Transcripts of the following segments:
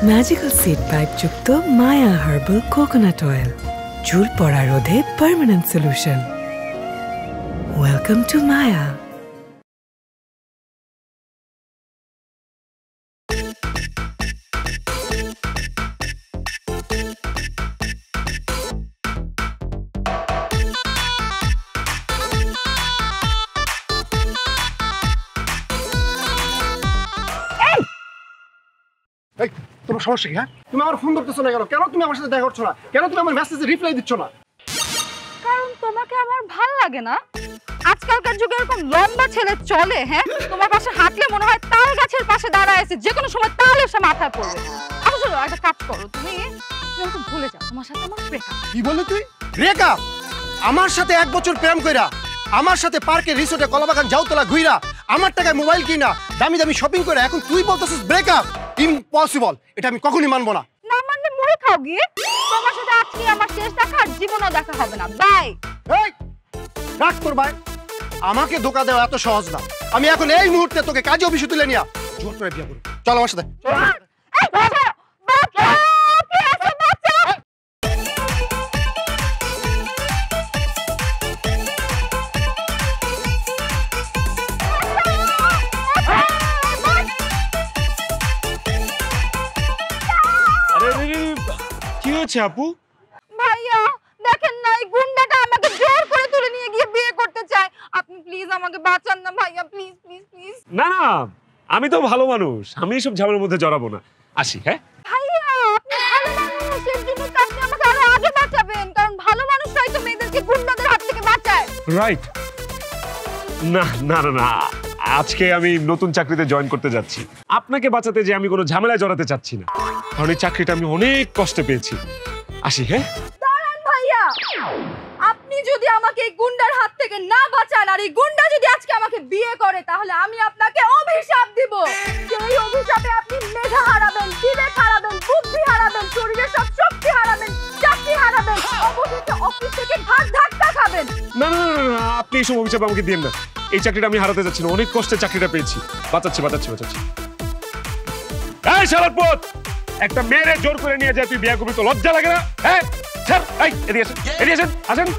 Magical seed pipe যুক্ত মায়া herbal coconut oil, চুল পড়া রোধে পার্মানেন্ট সলিউশন। ওয়েলকাম টু মায়া। তোমার সমস্যা কি? হ্যাঁ, তুমি আমার ফোন ধরতেছো না কেন? কেন তুমি আমার সাথে দেখা করছো না? কেন তুমি আমার মেসেজে রিপ্লাই দিচ্ছ না? কারণ তোমাকে আমার ভাল লাগে না। আজকালকার যুগে এরকম লম্বা ছেলে চলে, হ্যাঁ? তোমার পাশে হাঁটলে মনে হয় তাল গাছের পাশে দাঁড়ায় আছে, যে কোনো সময় তাল এসে মাথায় পড়বে। আচ্ছা চলো একটা কাজ করো, তুমি আমাকে ভুলে যাও, তোমার সাথে আমার ব্রেকআপ। কি বললি তুই? ব্রেকআপ? আমার সাথে 1 বছর প্রেম কইরা, আমার সাথে পার্কে রিসোর্টে কলাবাগান জাউতলা ঘুইরা, আমার টাকায় মোবাইল কিনা, দামি দামি শপিং করে এখন তুই বলতেছিস ব্রেকআপ? ইম্পসিবল, এটা আমি কখনোই মানবো না। না মানলে মরে খাও গিয়ে। তোমার সাথে আজকে আমার শেষ দেখা, আর জীবনও দেখা হবে না। বাই। এই রাখ তোর ভাই, আমাকে ধোকা দেওয়া এত সহজ না। আমি এখন এই মুহূর্তে তোকে কাজে অফিসে তুলে নিয়া জোর করে বিয়ে করব। চল আমার সাথে। এই বাবা, বাবা, কে আছে বাচ্চা? কি হয়েছে আপু? ভাইয়া দেখেন না, এই গুন্ডাটা আমাকে জোর করে তুলে নিয়ে গিয়ে বিয়ে করতে চায়। আপনি প্লিজ আমাকে বাঁচান না ভাইয়া, প্লিজ প্লিজ প্লিজ। না না, আমি তো ভালো মানুষ, আমি এসব ঝামেলার মধ্যে জড়াবো না। আসি। হ্যাঁ ভাইয়া আপনি ভালো মানুষ, এর জন্য তো আপনি আমাকে আরো আগে বাঁচাবেন, কারণ ভালো মানুষরাই তো মেয়েদেরকে গুন্ডাদের হাত থেকে বাঁচায়। রাইট। না না না না, আজকে আমি নতুন চাকরিতে জয়েন করতে যাচ্ছি। আপনাকে বাঁচাতে যে আমি কোনো ঝামেলায় জড়াতে চাচ্ছি না, কারণ এই চাকরিটা আমি অনেক কষ্টে পেয়েছি। আসি। হ্যাঁ দাঁড়ান ভাইয়া, আপনি যদি আমাকে এই গুন্ডার হাত থেকে না বাঁচান, আর এই গুন্ডা যদি আজকে আমাকে বিয়ে করে, তাহলে আমি আপনাকে অভিশাপ দিব। সেই অভিশাপে আপনি মেধা হারাবেন, বিবেক হারাবেন, বুদ্ধি হারাবেন, শরীরের সব শক্তি হারাবেন, চাকরি হারাবেন, অবশেষে অফিস থেকে ঘাট ধাক্কা খাবেন। না না না, আপনি এইসব অভিশাপ আমাকে দিন না। এই চাকরিটা আমি হারাতে যাচ্ছি না, অনেক কষ্টে চাকরিটা পেয়েছি। বাঁচাচ্ছি বাঁচাচ্ছি বাঁচাচ্ছি। এই শালারপুত, একটা মেয়েরে জোর করে নিয়ে যায় তুই বিয়ে করবি, তো লজ্জা লাগে না? হ্যাঁ এই এদিকে আসেন, এদিকে আসেন, আসেন।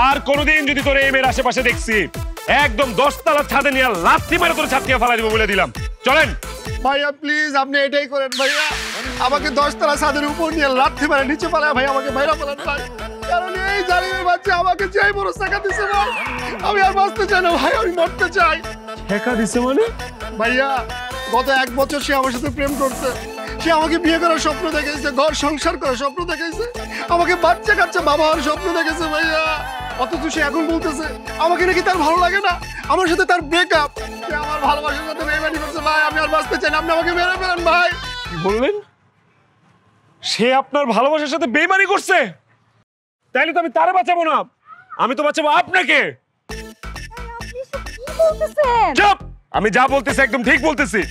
আর কোনোদিন যদি তোর এই মেয়ের আশেপাশে দেখছি, একদম 10 তলার ছাদে নিয়ে লাথি মেরে তোর ছাদ থেকে ফেলা দিব বলে দিলাম। চলেন ভাইয়া প্লিজ, আপনি এটাই করেন ভাইয়া। আমাকে 10 তলা ছাদের উপর নিয়ে লাথি মারে নিচে পালায় ভাই, আমাকে বাইরে পালান ভাই। কারণ এই জালিমের বাচ্চা আমাকে যেই বড় টাকা দিছে ভাই, আমি আর বাঁচতে চাই না ভাই, আমি মরতে চাই। টাকা দিছে মানে? ভাইয়া গত 1 বছর সে আমার সাথে প্রেম করছে, সে আমাকে বিয়ে করার স্বপ্ন দেখেছে, ঘর সংসার করার স্বপ্ন দেখেছে, আমাকে বাচ্চা কাচ্চা বাবা হওয়ার স্বপ্ন দেখেছে ভাইয়া। অথচ সে এখন বলতেছে আমাকে নাকি তার ভালো লাগে না, আমার সাথে তার ব্রেকআপ। সে আমার ভালোবাসার সাথে বেইমানি করছে ভাই, আমি আর বাঁচতে চাই না, আপনি আমাকে মেরে ফেলেন ভাই। কি বললেন? সে আপনার ভালোবাসার সাথে বেইমানি করছে? তাইলে তো আমি তারে বাঁচাবো না, আমি তো বাঁচাবো আপনাকে। আপনি সব কি বলতেছেন? চুপ! আমি যা বলতেছি একদম ঠিক বলতেছি,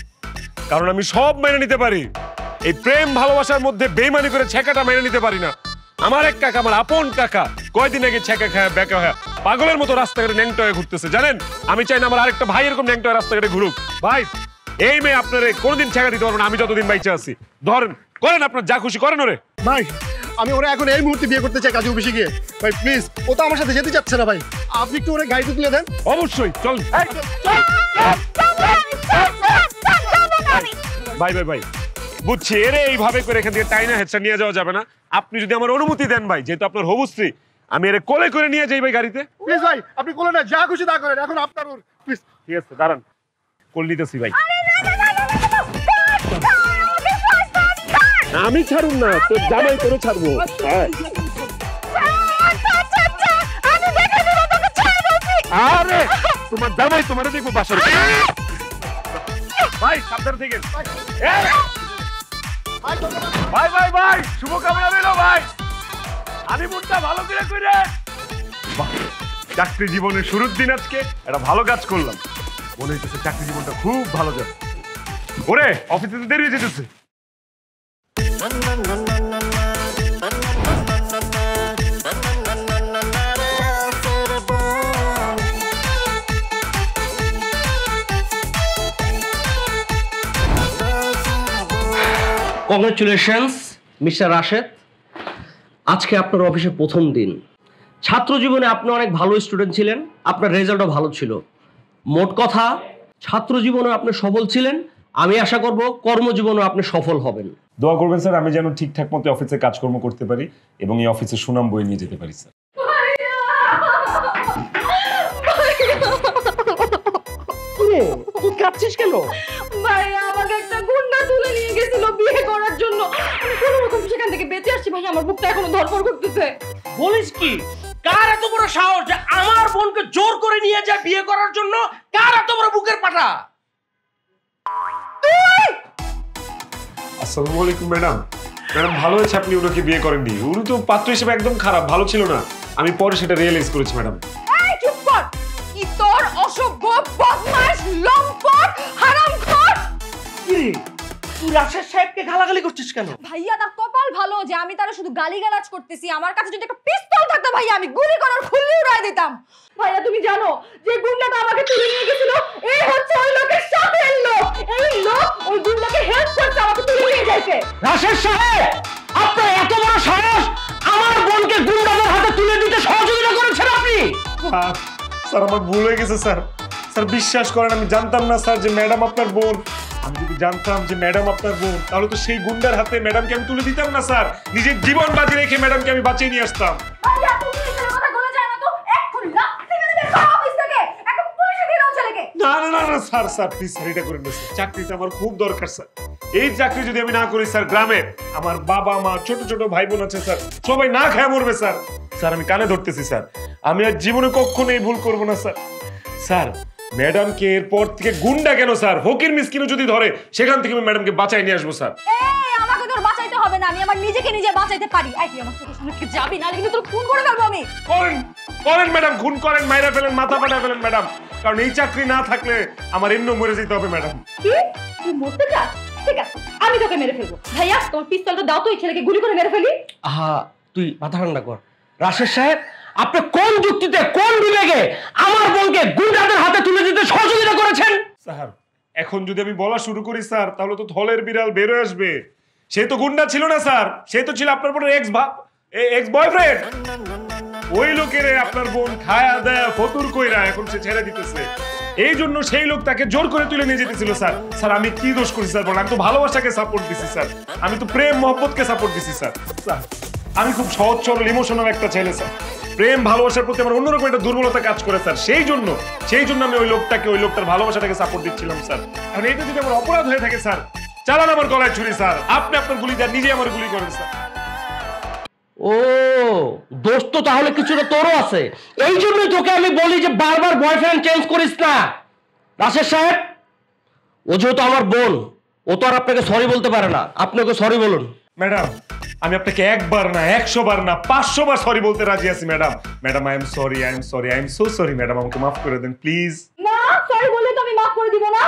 কারণ আমি সব মেনে নিতে পারি। এই প্রেম ভালোবাসার মধ্যে বেইমানি করে ছেকাটা মেনে নিতে পারি না। আমার এক কাকা, আমার আপন কাকা, কয়দিন আগে ছেকা খায় বেকা হয়ে পাগলের মতো রাস্তাঘাটে ন্যাংটা হয়ে ঘুরতেছে, জানেন? আমি চাই না আমার আরেকটা ভাই এরকম ন্যাংটা হয়ে রাস্তাঘাটে ঘুরুক। ভাই এই মেয়ে আপনার কোনোদিন ছেকা দিতে পারবো না, আমি যতদিন বাইচে আছি। ধরেন, করেন আপনার যা খুশি করেন ওরে। ভাই আমি ওরা এখন এই মুহূর্তে বিয়ে করতে চাই কাজে অফিসে গিয়ে। ভাই প্লিজ, ও তো আমার সাথে যেতে চাচ্ছে না ভাই, আপনি একটু ওরে গাড়িতে তুলে দেন। অবশ্যই চল। ভাই ভাই ভাই বুঝছি, এরে এইভাবে করে এখান থেকে টাইনা হেডসা নিয়ে যাওয়া যাবে না। আপনি যদি আমার অনুমতি দেন ভাই, যেহেতু আপনার হবুশ্রী, আমি এরে কোলে করে নিয়ে যাই ভাই গাড়িতে। প্লিজ ভাই, আপনি কোলে না, যা খুশি তা করেন, এখন আপনার ওর প্লিজ। ঠিক আছে দাঁড়ান, কোল নিতেছি ভাই। আমি ছাড়ুন না, তোর জামাই করে ছাড়বো। আরে তোমার জামাই তোমারে দেখবো বাসার। ভাই সাবধানে থেকে। ভাই ভাই ভাই, শুভকামনা রইল ভাই, হানিমুনটা ভালো করে কইরে। চাকরি জীবনের শুরুর দিন আজকে একটা ভালো কাজ করলাম, মনে হইতেছে চাকরি জীবনটা খুব ভালো যাবে। ওরে অফিসে তো দেরি হয়ে যেতেছে। কংগ্রেচুলেশনস মিস্টার রাশেদ, আজকে আপনার অফিসে প্রথম দিন। ছাত্র জীবনে আপনি অনেক ভালো স্টুডেন্ট ছিলেন, আপনার রেজাল্টও ভালো ছিল। মোট কথা ছাত্র জীবনে আপনি সফল ছিলেন। আমি আশা করব কর্মজীবনে আপনি সফল হবেন। দোয়া করবেন স্যার, আমি যেন ঠিকঠাক মতো অফিসে কাজকর্ম করতে পারি এবং এই অফিসের সুনাম বয়ে নিয়ে যেতে পারি স্যার। কাঁদছিস কেন? ভাইয়া আমাকে একটা গুন্ডা তুলে নিয়ে গেছিল বিয়ে করার জন্য। আমি কোনো রকম সেখান থেকে বেঁচে আসছি ভাইয়া, আমার বুকটা এখনো ধড়ফড় করতেছে। বলিস কি? কার এত বড় সাহস যে আমার বোনকে জোর করে নিয়ে যায় বিয়ে করার জন্য? কার এত বড় বুকের পাটা? আসসালামু আলাইকুম ম্যাডাম। ম্যাডাম ভালো হয়েছে আপনি ওনাকে বিয়ে করেননি, উনি তো পাত্র হিসেবে একদম খারাপ, ভালো ছিল না। আমি পরে সেটা রিয়েলাইজ করেছি ম্যাডাম। এই চুপ কর! কি তোর অসভ্য বদমাশ লম্পট হারামখোর! কি রে, তুই রাশেদ সাহেবকে গালাগালি করছিস কেন? ভাইয়া তার কপাল ভালো যে আমি তারা শুধু গালিগালাজ করতেছি। আমার কাছে যদি একটা পিস্তল থাকতো ভাইয়া, আমি গুলি করার খুলি উড়াই দিতাম। ভাইয়া তুমি জানো যে গুন্ডাটা আমাকে তুলে নিয়ে গেছিল, এই হচ্ছে ওই লোকের সাথের লোক। এই লোক ওই গুন্ডাকে হেল্প করতে আমাকে তুলে নিয়ে যাইছে। রাশেদ সাহেব, আপনার এত বড় সাহস, আমার বোনকে গুন্ডাদের হাতে তুলে দিতে সহযোগিতা করেছেন আপনি? স্যার আমার ভুল হয়ে গেছে স্যার। স্যার বিশ্বাস করেন আমি জানতাম না স্যার যে ম্যাডাম আপনার বোন। আমি যদি জানতাম যে ম্যাডাম আপনার বোন তাহলে তো সেই গুন্ডার হাতে ম্যাডামকে আমি তুলে দিতাম না স্যার। নিজের জীবন বাজি রেখে ম্যাডামকে আমি বাঁচিয়ে নিয়ে আসতাম। ভাইয়া তুমি এসব কথা বলে যায় না তো, এক্ষুনি লাথি মেরে বের করো অফিস থেকে। এখন পুলিশে দিয়ে দাও ছেলেকে। না না না না স্যার, স্যার প্লিজ স্যার এটা করেন না স্যার। চাকরিটা আমার খুব দরকার স্যার। এই চাকরি যদি আমি না করি স্যার, গ্রামে আমার বাবা মা ছোট ছোট ভাই বোন আছে স্যার, সবাই না খেয়ে মরবে স্যার। স্যার আমি কানে ধরতেছি স্যার, আমি আর জীবনে কখনো এই ভুল করবো না স্যার। স্যার ম্যাডামকে এরপর থেকে গুন্ডা কেন স্যার, ফকির মিসকিনও যদি ধরে সেখান থেকে আমি ম্যাডামকে বাঁচাই নিয়ে আসবো স্যার। এই আমাকে তোর বাঁচাইতে হবে না, আমি আমার নিজেকে নিজে বাঁচাইতে পারি। এই তুই আমার চোখের সামনে থেকে যাবি না, কিন্তু তোর খুন করে ফেলবো আমি। করেন করেন ম্যাডাম, খুন করেন, মাইরা ফেলেন, মাথা ফাটা ফেলেন ম্যাডাম, কারণ এই চাকরি না থাকলে আমার এমনি মরে যেতে হবে ম্যাডাম। কি তুই মরতে চাস? ঠিক আছে আমি তোকে মেরে ফেলবো। ভাইয়া তোমার পিস্তলটা দাও তো, এই ছেলেকে গুলি করে মেরে ফেলি। আহা, তুই মাথা ঠান্ডা কর। রাশেদ সাহেব, আপনি কোন যুক্তিতে, কোন বিবেকে আমার বোনকে গুন্ডাদের হাতে তুলে দিতে সহযোগিতা করেছেন? স্যার এখন যদি আমি বলা শুরু করি স্যার তাহলে তো থলের বিড়াল বের হয়ে আসবে। সে তো গুন্ডা ছিল না স্যার, সে তো ছিল আপনার বোনের এক্স বয়ফ্রেন্ড। ওই লোকের আপনার বোন খায়া দেয়া ফতুর কইরা এখন সে ছেড়ে দিতেছে। এই জন্য সেই লোক তাকে জোর করে তুলে নিয়ে যেতেছিল স্যার। স্যার আমি কি দোষ করেছি স্যার বলেন? আমি তো ভালোবাসাকে সাপোর্ট দিছি স্যার, আমি তো প্রেম মহব্বতকে সাপোর্ট দিছি স্যার। স্যার আমি খুব সহজ সরল ইমোশনাল একটা ছেলে স্যার, প্রেম ভালোবাসার প্রতি আমার অন্যরকম একটা দুর্বলতা কাজ করে স্যার। সেই জন্য আমি ওই লোকটার ভালোবাসাটাকে সাপোর্ট দিচ্ছিলাম স্যার। এখন এটা যদি আমার অপরাধ হয়ে থাকে স্যার, চালান আমার গলায় ছুরি স্যার, আপনি আপনার গুলি দেন, নিজে আমার গুলি করেন স্যার। ও দোষ তো তাহলে কিছুটা তোরও আছে। এই জন্যই তোকে আমি বলি যে বারবার বয়ফ্রেন্ড চেঞ্জ করিস না। রাশেদ সাহেব, ও যেহেতু আমার বোন, ও তো আর আপনাকে সরি বলতে পারে না, আপনি ওকে সরি বলুন। ম্যাডাম আমি আপনাকে একবার না 100 বার না 500 বার সরি বলতে রাজি আছি madam. Madam I am sorry, I am so sorry madam, আমাকে মাফ করে দেন প্লিজ। না সরি বললে তো আমি মাফ করে দিব না।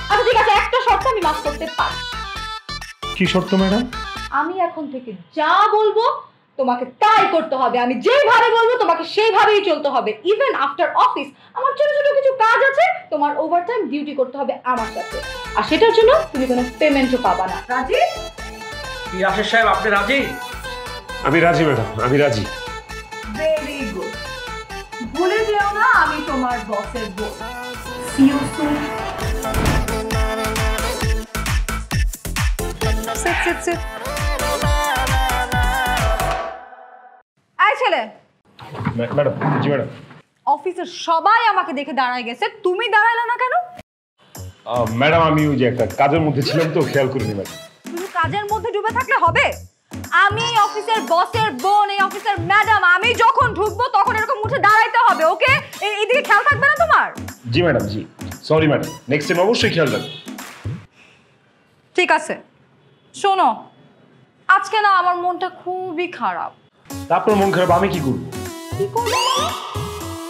আচ্ছা ঠিক আছে, একটা শর্ত আমি মাফ করতে পারি। কি শর্ত ম্যাডাম? আমি এখন থেকে যা বলবো তোমাকে তাই করতে হবে, আমি যেভাবে বলবো তোমাকে সেইভাবেই চলতে হবে। ইভেন আফটার অফিস আমার ছোট ছোট কিছু কাজ আছে, তোমার ওভারটাইম ডিউটি করতে হবে আমার সাথে, আর সেটার জন্য তুমি কোনো পেমেন্টও পাবা না। রাজি? রাশেদ সাহেব আপনি রাজি? আমি রাজি ম্যাডাম, আমি রাজি। Very good. ভুলে যেও না আমি তোমার বসের boss. See you soon. Sit. আই ছেলে। Madam ji madam. অফিসের সবাই আমাকে দেখে দাঁড়ায় গেছে, তুমি দাঁড়ালে না কেন? ম্যাডাম আমি ওই যে একটা কাজের মধ্যে ছিলাম তো খেয়াল করিনি ম্যাডাম। শুধু কাজের মধ্যে ডুবে থাকলে হবে? আমি অফিসের বসের বোন, এই অফিসের ম্যাডাম, আমি যখন ঢুকবো তখন এরকম উঠে দাঁড়াইতে হবে, ওকে? এইদিকে খেয়াল থাকবে না তোমার? জি ম্যাডাম জি, সরি ম্যাডাম, নেক্সট টাইম অবশ্যই খেয়াল রাখবেন। ঠিক আছে শোনো, আজকে না আমার মনটা খুবই খারাপ। আপনার মন খারাপ আমি কি করবো? কি করবো?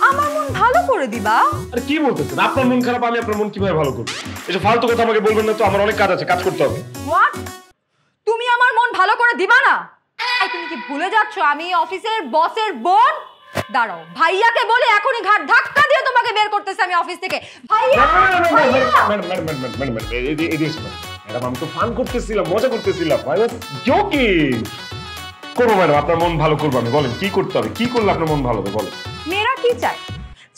আমার মন ভালো করে দিবা। আর কি বলতেছেন? আপনার মন খারাপ, আমি আপনার মন কিভাবে ভালো করবো? এসব ফালতু কথা আমাকে বলবেন না তো, আমার অনেক কাজ আছে, কাজ করতে হবে। হোয়াট? তুমি আমার মন ভালো করে দিবা না? এই তুমি কি ভুলে যাচ্ছ আমি অফিসের বসের বোন? দাঁড়াও, ভাইয়াকে বলে এখনই ঘাট ধাক্কা দিয়ে তোমাকে বের করতেছে আমি অফিস থেকে। ভাইয়া ম্যাডাম আমি তো ফান করতেছিলাম, মজা করতেছিলাম। I was joking. করবো ম্যাডাম, আপনার মন ভালো করবো আমি। বলেন কি করতে হবে, কি করলে আপনার মন ভালো হবে বলেন। মেয়েরা কি চায়?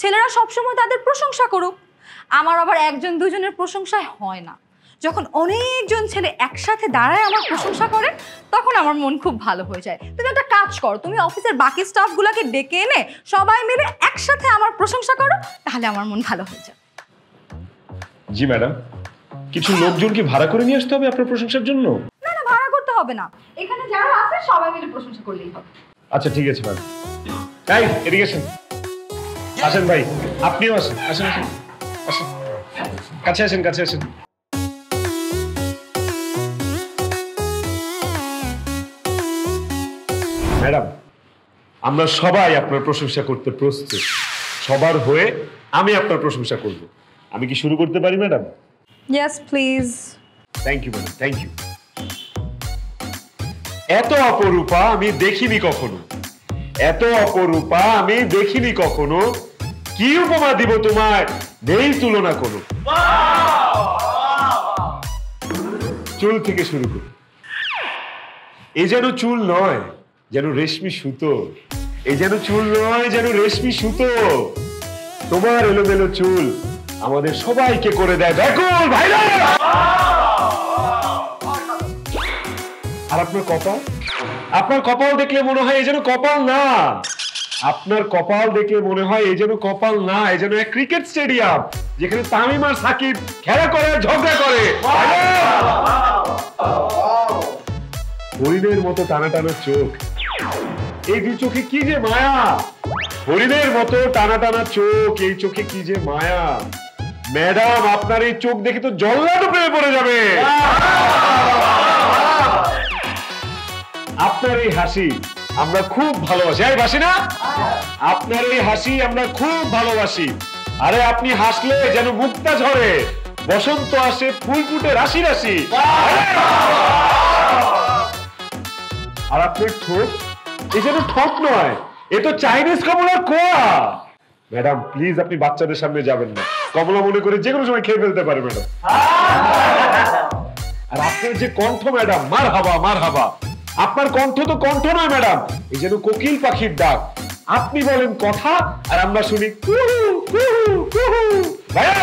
ছেলেরা সবসময় তাদের প্রশংসা করুক। আমার আবার একজন দুজনের প্রশংসায় হয় না। যখন অনেকজন ছেলে একসাথে দাঁড়ায় আমার প্রশংসা করে, তখন আমার মন খুব ভালো হয়ে যায়। তুমি একটা কাজ করো, তুমি অফিসের বাকি স্টাফগুলোকে ডেকে এনে সবাই মিলে একসাথে আমার প্রশংসা করো, তাহলে আমার মন ভালো হয়ে যায়। জি ম্যাডাম, কিছু লোকজন কি ভাড়া করে নিয়ে আসতে হবে আপনার প্রশংসার জন্য? না না, ভাড়া করতে হবে না, এখানে যারা আছে সবাই মিলে প্রশংসা করলেই হবে। আচ্ছা ঠিক আছে ম্যাডাম। তাই এদিকে আসেন, আসেন ভাই, আপনিও আসেন, আসেন আসেন আসেন, কাছে আসেন, কাছে আসেন। ম্যাডাম, আমরা সবাই আপনার প্রশংসা করতে প্রস্তুত। সবার হয়ে আমি আপনার প্রশংসা করব। আমি কি শুরু করতে পারি madam? Yes please. Thank you madam, thank you. এত অপরূপা আমি দেখিনি কখনো, এত অপরূপা আমি দেখিনি কখনো। কি উপমা দিব তোমায়, নেই তুলনা কোনো। চুল থেকে শুরু করি। এই যেন চুল নয়, যেন রেশমি সুতো। এই যেন চুল নয়, যেন রেশমি সুতো। তোমার এলোমেলো চুল আমাদের সবাইকে করে দেয় ব্যাকুল ভাইরা। আর আপনার কপাল, আপনার কপাল দেখলে মনে হয় এই যেন কপাল না। আপনার কপাল দেখলে মনে হয় এই যেন কপাল না, এই যেন এক ক্রিকেট স্টেডিয়াম যেখানে তামিম আর সাকিব খেলা করে, ঝগড়া করে। হরিণের মতো টানা টানা চোখ, এই দুই চোখে কি যে মায়া। হরিণের মতো টানা টানা চোখ, এই চোখে কি যে মায়া। ম্যাডাম, আপনার এই চোখ দেখে তো জল্লাদও প্রেমে পড়ে যাবে। আপনার এই হাসি আমরা খুব ভালোবাসি, এই বাসি না? আপনার এই হাসি আমরা খুব ভালোবাসি। আরে আপনি হাসলে যেন মুক্তা ঝরে, বসন্ত আসে, ফুল ফুটে রাশি রাশি। আর আপনার ঠোঁট, এই যেন ঠোঁট নয়, এ তো চাইনিজ কমলার কোয়া। ম্যাডাম প্লিজ আপনি বাচ্চাদের সামনে যাবেন না, কমলা মনে করে যে কোনো সময় খেয়ে ফেলতে পারে ম্যাডাম। আর আপনার যে কণ্ঠ ম্যাডাম, মার হাবা মার হাবা। আপনার কণ্ঠ তো কণ্ঠ নয় ম্যাডাম, এই যেন কোকিল পাখির ডাক। আপনি বলেন কথা আর আমরা শুনি কুহু কুহু কুহু। ভাইয়া,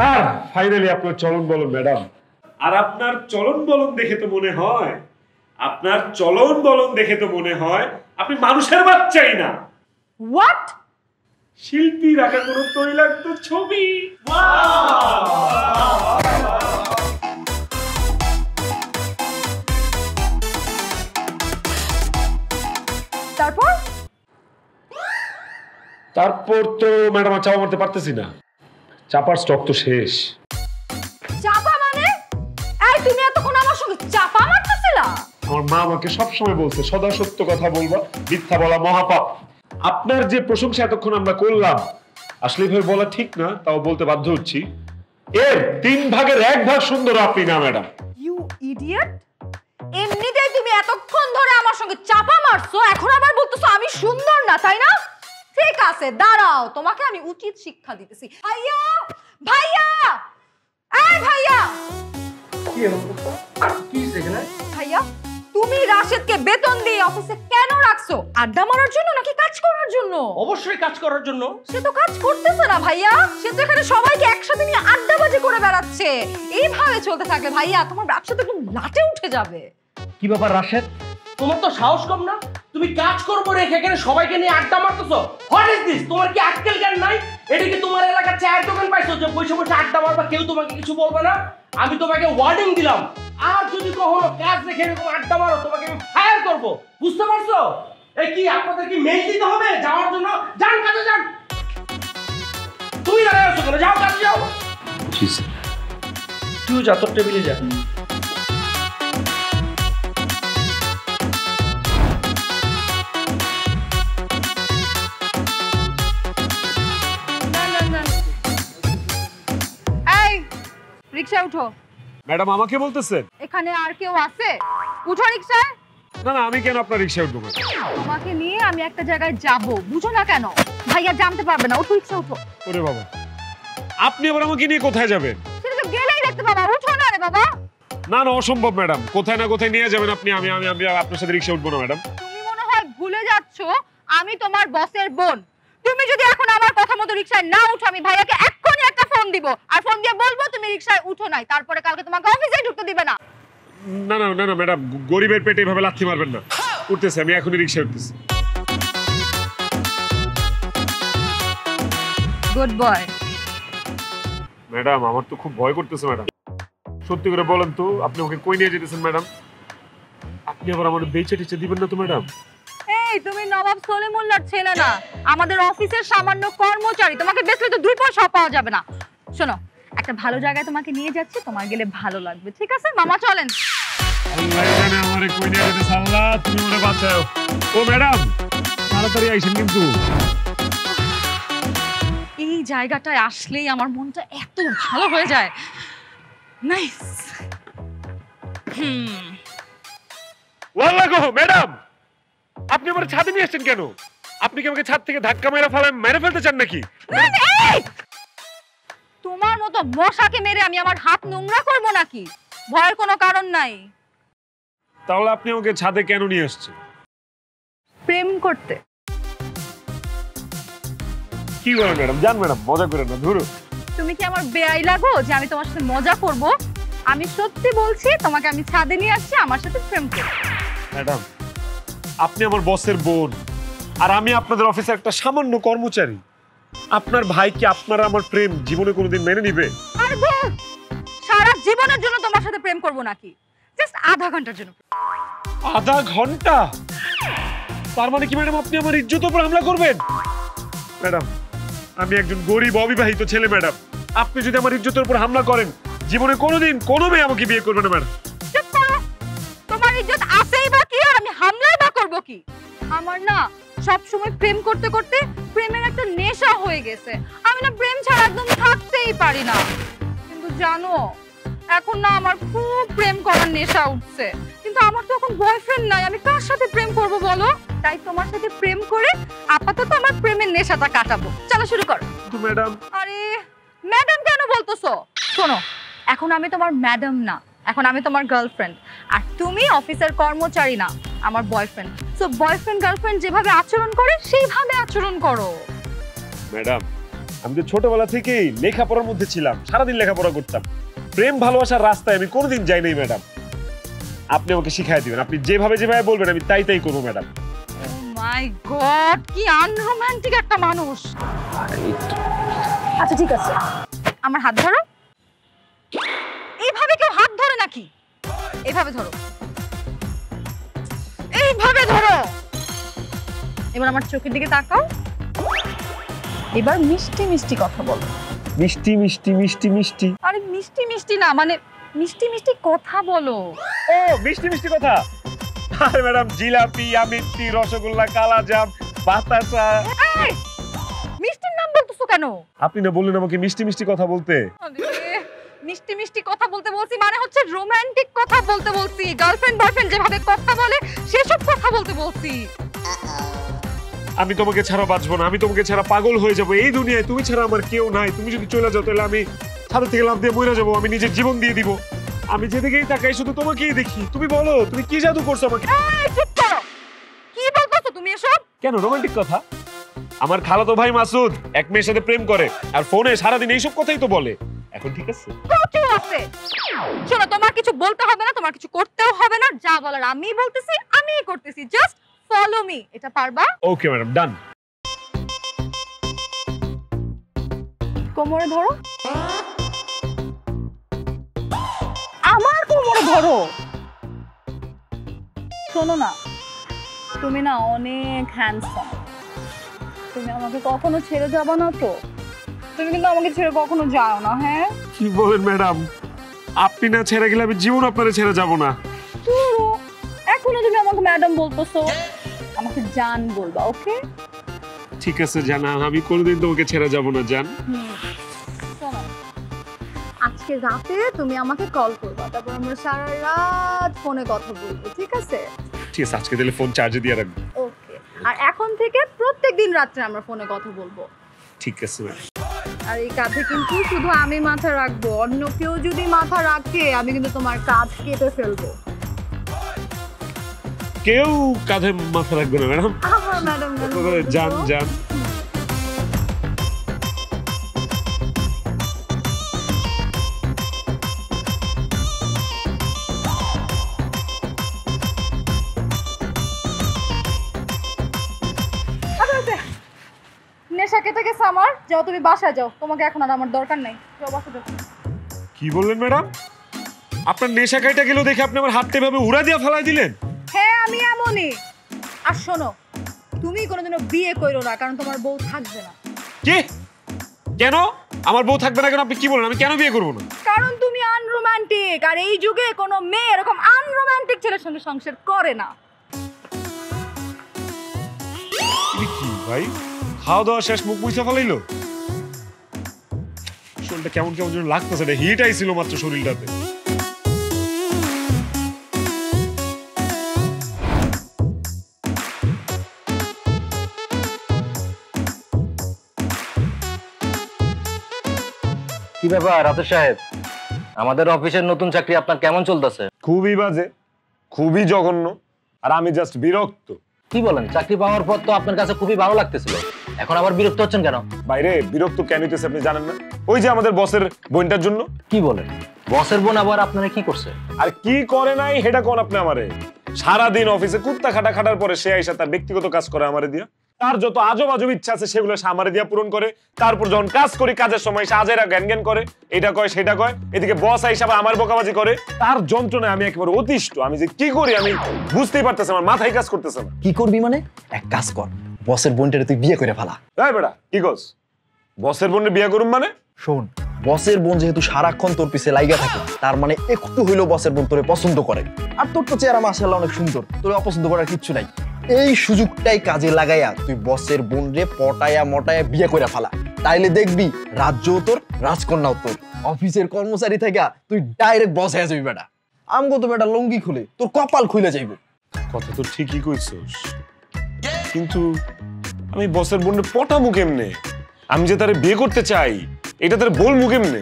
আর ফাইনালি আপনার চলন বলন ম্যাডাম। আর আপনার চলন বলন দেখে তো মনে হয়, আপনার চলন বলন দেখে তো মনে হয় আপনি মানুষের বাচ্চাই না। হোয়াট? শিল্পীর আঁকা কোনো তৈলাক্ত ছবি। তারপর? তারপর তো ম্যাডাম চাপা মারতে পারতেছি না, চাপার স্টক তো শেষ। চাপা মানে? এই তুমি এতক্ষণ আমার সঙ্গে চাপা মারতেছিলা? আমার মা আমাকে সবসময় বলছে সদা সত্য কথা বলবা, মিথ্যা বলা মহাপাপ। আপনার যে প্রশংসা এতক্ষণ আমরা করলাম, আসলে ভাবে বলা ঠিক না, তাও বলতে বাধ্য হচ্ছি। এর 3 ভাগের 1 ভাগ সুন্দর আপনি না ম্যাডাম। You idiot! এমনিতেই তুমি এতক্ষণ ধরে আমার সঙ্গে চাপা মারছো, এখন আবার বলতেছো আমি সুন্দর না, তাই না? ঠিক আছে, দাঁড়াও, তোমাকে আমি উচিত শিক্ষা দিতেছি। ভাইয়া, ভাইয়া, এই ভাইয়া, ভাইয়া তুমি রাশেদকে বেতন দিয়ে অফিসে কেন রাখছো? আড্ডা মারার জন্য নাকি কাজ করার জন্য? অবশ্যই কাজ করার জন্য। সে তো কাজ করতেছে না ভাইয়া, সে তো এখানে সবাইকে একসাথে নিয়ে আড্ডাবাজি করে বেড়াচ্ছে। এইভাবে চলতে থাকলে ভাইয়া তোমার ব্যবসা তো একদম লাটে উঠে যাবে। কি ব্যাপার রাশেদ, তোমার তো সাহস কম না? তুমি কাজ করবো রেখে এখানে সবাইকে নিয়ে আড্ডা মারতেছো। What is this? তোমার কি আক্কেল জ্ঞান নাই? এটা কি তোমার এলাকার চায়ের দোকান পাইছো যে বসে বসে আড্ডা মারবা, কেউ তোমাকে কিছু বলবে না? আমি তোমাকে ওয়ার্নিং দিলাম, আর যদি কখনো কাজ রেখে এরকম আড্ডা মারো তোমাকে আমি ফায়ার করবো, বুঝতে পারছো? এই কি আপনাদের কি মেইল দিতে হবে যাওয়ার জন্য? যান কাজে যান। তুমি দাঁড়ায় আছো কেন? যাও কাজে যাও। তুই যা, তোর টেবিলে যা। রিকশা উঠো। ম্যাডাম আমাকে বলতেছেন? এখানে আর কেউ আছে? উঠো রিকশায়। না না, আমি কেন আপনার রিকশায় উঠবো? তোমাকে নিয়ে আমি একটা জায়গায় যাব, বুঝো না কেন? ভাইয়া জানতে পারবে না, উঠো রিকশা উঠো। ওরে বাবা, আপনি আবার আমাকে নিয়ে কোথায় যাবেন? সেটা যে তো বাবা, উঠো না রে বাবা। না না, অসম্ভব ম্যাডাম, কোথায় না কোথায় নিয়ে যাবেন আপনি। আমি আমি আমি আপনার সাথে রিক্সা উঠবো না ম্যাডাম। তুমি মনে হয় ভুলে যাচ্ছো আমি তোমার বসের বোন। তুমি যদি এখন আমার কথা মতো রিকশায় না উঠো, আমি ভাইয়াকে এক্ষুনি একটা ফোন দিব, আর ফোন দিয়ে বলবো তুমি রিকশায় উঠো নাই, তারপরে কালকে তোমাকে অফিসে ঢুকতে দিবে না। না না না না ম্যাডাম, গরিবের পেটে এভাবে লাথি মারবেন না। উঠতেছে, আমি এখনই রিক্সা উঠতেছি। Good boy. ম্যাডাম আমার তো খুব ভয় করতেছে ম্যাডাম, সত্যি করে বলেন তো আপনি ওকে কই নিয়ে যেতেছেন ম্যাডাম? আপনি আবার আমার বেচে টেচে দিবেন না তো ম্যাডাম? এই তুমি নবাব সলিমুল্লাহর ছেলে না, আমাদের অফিসের সামান্য কর্মচারী। তোমাকে বেচলে তো 2 পয়সা পাওয়া যাবে না। শোনো, একটা ভালো জায়গায় তোমাকে নিয়ে যাচ্ছি, তোমার গেলে ভালো লাগবে, ঠিক আছে? মামা চলেন। আল্লাহ জানে আমারে কই নিয়ে যেতেছে। আল্লাহ তুমি ওরে বাঁচাও। ও ম্যাডাম তাড়াতাড়ি আইসেন কিন্তু। এই জায়গাটায় আসলেই আমার মনটা এত ভালো হয়ে যায়। নাইস। ওয়াল্লাহ গো ম্যাডাম, আপনি আমার ছাদে নিয়ে আসছেন কেন? আপনি কি আমাকে ছাদ থেকে ধাক্কা মেরে ফেলতে চান নাকি? তোমার মতো মশাকে মেরে আমি আমার হাত নোংরা করব নাকি? ভয়ের কোনো কারণ নাই। তাহলে আপনি আমাকে ছাদে কেন নিয়ে আসছেন? প্রেম করতে। কি বলেন ম্যাডাম? জান ম্যাডাম, মজা করেন না, ধরো। তুমি কি আমার বেয়াই লাগো যে আমি তোমার সাথে মজা করব? আমি সত্যি বলছি, তোমাকে আমি ছাদে নিয়ে আসছি আমার সাথে প্রেম করতে। ম্যাডাম আপনি আমার বসের বোন, আর আমি আপনাদের অফিসের একটা সামান্য কর্মচারী। আপনার ভাই কি আপনারা আমার প্রেম জীবনে কোনোদিন মেনে নিবে? আর বল, সারা জীবনের জন্য তোমার সাথে প্রেম করব নাকি? জাস্ট আধা ঘন্টার জন্য। আধা ঘন্টা? তার মানে কি ম্যাডাম আপনি আমার ইজ্জতের উপর হামলা করবেন? ম্যাডাম আমি একজন গরিব অবিবাহিত ছেলে ম্যাডাম, আপনি যদি আমার ইজ্জতের উপর হামলা করেন জীবনে কোনোদিন কোনো মেয়ে আমাকে বিয়ে করবে না ম্যাডাম। চুপ করো। তোমার ইজ্জত আছেই বা কি, আর আমি হামলাই বা করব কি? আমার না সব সময় প্রেম করতে করতে প্রেমের একটা নেশা হয়ে গেছে। আমি না প্রেম ছাড়া একদম থাকতেই পারি না। কিন্তু জানো, এখন না আমার খুব প্রেম করার নেশা উঠছে। কিন্তু আমার তো এখন বয়ফ্রেন্ড নাই, আমি কার সাথে প্রেম করব বলো? তাই তোমার সাথে প্রেম করে আপাতত আমার প্রেমের নেশাটা কাটাবো। চলো শুরু করো। ম্যাডাম আরে ম্যাডাম কেন বলতেছো? শোনো, এখন আমি তোমার ম্যাডাম না, এখন আমি তোমার গার্লফ্রেন্ড। আর তুমি অফিসের কর্মচারী না, আমার বয়ফ্রেন্ড। সো বয়ফ্রেন্ড গার্লফ্রেন্ড যেভাবে আচরণ করে সেইভাবে আচরণ করো। ম্যাডাম আমি তো ছোটবেলা থেকেই লেখাপড়ার মধ্যে ছিলাম, সারাদিন লেখাপড়া করতাম। প্রেম ভালোবাসার রাস্তায় আমি কোনোদিন যাই নাই ম্যাডাম। আপনি আমাকে শিখাই দিবেন, আপনি যেভাবে যেভাবে বলবেন আমি তাই তাই করবো ম্যাডাম। ও মাই গড, কি আনরোমান্টিক একটা মানুষ। আচ্ছা ঠিক আছে, আমার হাত ধরো। এইভাবে কেউ হাত ধরে নাকি? এইভাবে ধরো, এইভাবে ধরো। এবার আমার চোখের দিকে তাকাও। এবার মিষ্টি মিষ্টি কথা বলো। মিষ্টি মিষ্টি মিষ্টি মিষ্টি? আরে মিষ্টি মিষ্টি না, মানে মিষ্টি মিষ্টি কথা বলো। ও মিষ্টি মিষ্টি কথা? আরে ম্যাডাম জিলাপি, আমিত্তি, রসগোল্লা, কালাজাম, বাতাসা। এই, মিষ্টির নাম বলতেছো কেন? আপনি না বললেন আমাকে মিষ্টি মিষ্টি কথা বলতে? আরে, মিষ্টি মিষ্টি কথা বলতে বলছি মানে হচ্ছে রোমান্টিক কথা বলতে বলছি। গার্লফ্রেন্ড বয়ফ্রেন্ড যেভাবে কথা বলে সেসব কথা বলতে বলছি। আমি তোমাকে ছাড়া বাঁচবো না, আমি তোমাকে ছাড়া পাগল হয়ে যাবো। এই দুনিয়ায় তুমি ছাড়া আমার কেউ নাই। তুমি যদি চলে যাও তাহলে আমি ছাদ থেকে লাফ দিয়ে মরে যাবো, আমি নিজের জীবন দিয়ে দিব। আমি যেদিকেই তাকাই শুধু তোমাকেই দেখি। তুমি বলো তুমি কি জাদু করছো আমাকে? এই চুপ করো, কি বলতেছো তুমি এসব? কেন রোমান্টিক কথা? আমার খালাতো ভাই মাসুদ এক মেয়ের সাথে প্রেম করে আর ফোনে সারাদিন এইসব কথাই তো বলে। এখন ঠিক আছে? প্রচুর আছে। শোনো, তোমার কিছু বলতে হবে না, তোমার কিছু করতেও হবে না। যা বলার আমি বলতেছি, আমিই করতেছি। Just follow me. এটা পারবা? ওকে ম্যাডাম, ডান। কোমরে ধরো। আমার কোমরে ধরো। শোনো না, তুমি না অনেক হ্যান্ডসাম। তুমি আমাকে কখনো ছেড়ে যাবে না তো? তুমি কিন্তু আমাকে ছেড়ে কখনো যাও না, হ্যাঁ? কি বলেন ম্যাডাম? আপনি না ছেড়ে গেলে আমি জীবন আপনারে ছেড়ে যাব না। ধরো, এখনো তুমি আমাকে ম্যাডাম বলতেছো, আমাকে জান বলবা, ওকে? ঠিক আছে জানা, আমি কোনোদিন তোমাকে ছেড়ে যাব না জান। শোনো, আজকে রাতে তুমি আমাকে কল করবা, তারপর আমরা সারা রাত ফোনে কথা বলবো, ঠিক আছে? ঠিক আছে, আজকে তাহলে ফোন চার্জে দিয়ে রাখবো। ওকে। আর এখন থেকে প্রত্যেকদিন রাত্রে আমরা ফোনে কথা বলবো। ঠিক আছে ম্যাডাম। আর এই কাঁধে কিন্তু শুধু আমি মাথা রাখবো, অন্য কেউ যদি মাথা রাখে আমি কিন্তু তোমার কাঁধ কেটে ফেলবো। কেউ কাঁধে মাথা রাখবে না ম্যাডাম। আমার ম্যাডাম যান যান। নেশা কেটে গেছে আমার, যাও তুমি বাসায় যাও, তোমাকে এখন আর আমার দরকার নাই, যাও বাসায় যাও। কি বললেন ম্যাডাম? আপনার নেশা কাইটা গেল দেখে আপনি আমার হাতটা এভাবে উড়া দিয়ে ফেলাই দিলেন? হ্যাঁ আমি এমনই। আর শোনো, তুমি কোনোদিনও বিয়ে করো না, কারণ তোমার বউ থাকবে না। কি? কেন আমার বউ থাকবে না কেন? আপনি কি বলেন? আমি কেন বিয়ে করবো না? কারণ তুমি আনরোমান্টিক, আর এই যুগে কোনো মেয়ে এরকম আনরোমান্টিক ছেলের সঙ্গে সংসার করে না। কি ভাই, খাওয়া দাওয়া শেষ, মুখ মুছে ফেলাইলো? শরীরটা কেমন কেমন যেন লাগতেছে, হিট আইছিল মাত্র শরীরটাতে। কি ব্যাপার রাতুল সাহেব, আমাদের অফিসের নতুন চাকরি আপনার কেমন চলতেছে? খুবই বাজে, খুবই জঘন্য, আর আমি জাস্ট বিরক্ত। কি বলেন? চাকরি পাওয়ার পর তো আপনার কাছে খুবই ভালো লাগতেছিল, এখন আবার বিরক্ত হচ্ছেন কেন? বাইরে বিরক্ত কেন হইতেছে আপনি জানেন না? ওই যে আমাদের বসের বোনটার জন্য। কি বলেন? বসের বোন আবার আপনারা কি করছে? আর কি করে নাই সেটা কোন আপনি আমারে? সারাদিন অফিসে কুত্তা খাটা খাটার পরে সে আইসা তার ব্যক্তিগত কাজ করে আমারে দিয়া, তার যত আজব আজব ইচ্ছা আছে সেগুলো সে আমারে দিয়া পূরণ করে। তারপর যখন কাজ করি, কাজের সময় সে আজেরা জ্ঞান জ্ঞান করে, এটা কয় সেটা কয়, এদিকে বস আইসা আমার বকাবাজি করে। তার যন্ত্রণায় আমি একেবারে অতিষ্ঠ। আমি যে কি করি আমি বুঝতেই পারতেছি, আমার মাথায় কাজ করতেছে না। কি করবি মানে? এক কাজ কর, বসের বোনটারে তুই বিয়ে করে ফেলা। এই বেটা কি কস? বসের বোনের বিয়ে করুম মানে? শোন, বসের বোন যেহেতু সারাক্ষণ তোর পিছে লাইগা থাকে, তার মানে একটু হইলেও বসের বোন তোরে পছন্দ করে। আর তোর তো চেহারা মাশাআল্লাহ অনেক সুন্দর, তোরে অপছন্দ করার কিচ্ছু নাই। এই সুযোগটাই কাজে লাগাইয়া তুই বসের বোন রে পটায়া মটায়া বিয়ে করে ফেলা, তাইলে দেখবি রাজ্যও তোর, রাজকন্যাও তোর। অফিসের কর্মচারী থেকে তুই ডাইরেক্ট বস হয়ে যাবি বেটা। আমগো তো বেটা লঙ্গি খুলে তোর কপাল খুলে যাইব। কথা তো ঠিকই কইছস, কিন্তু আমি বসের বোনের পটামু কেমনে? আমি যে তারে বিয়ে করতে চাই এটা তারে বলমু কেমনে?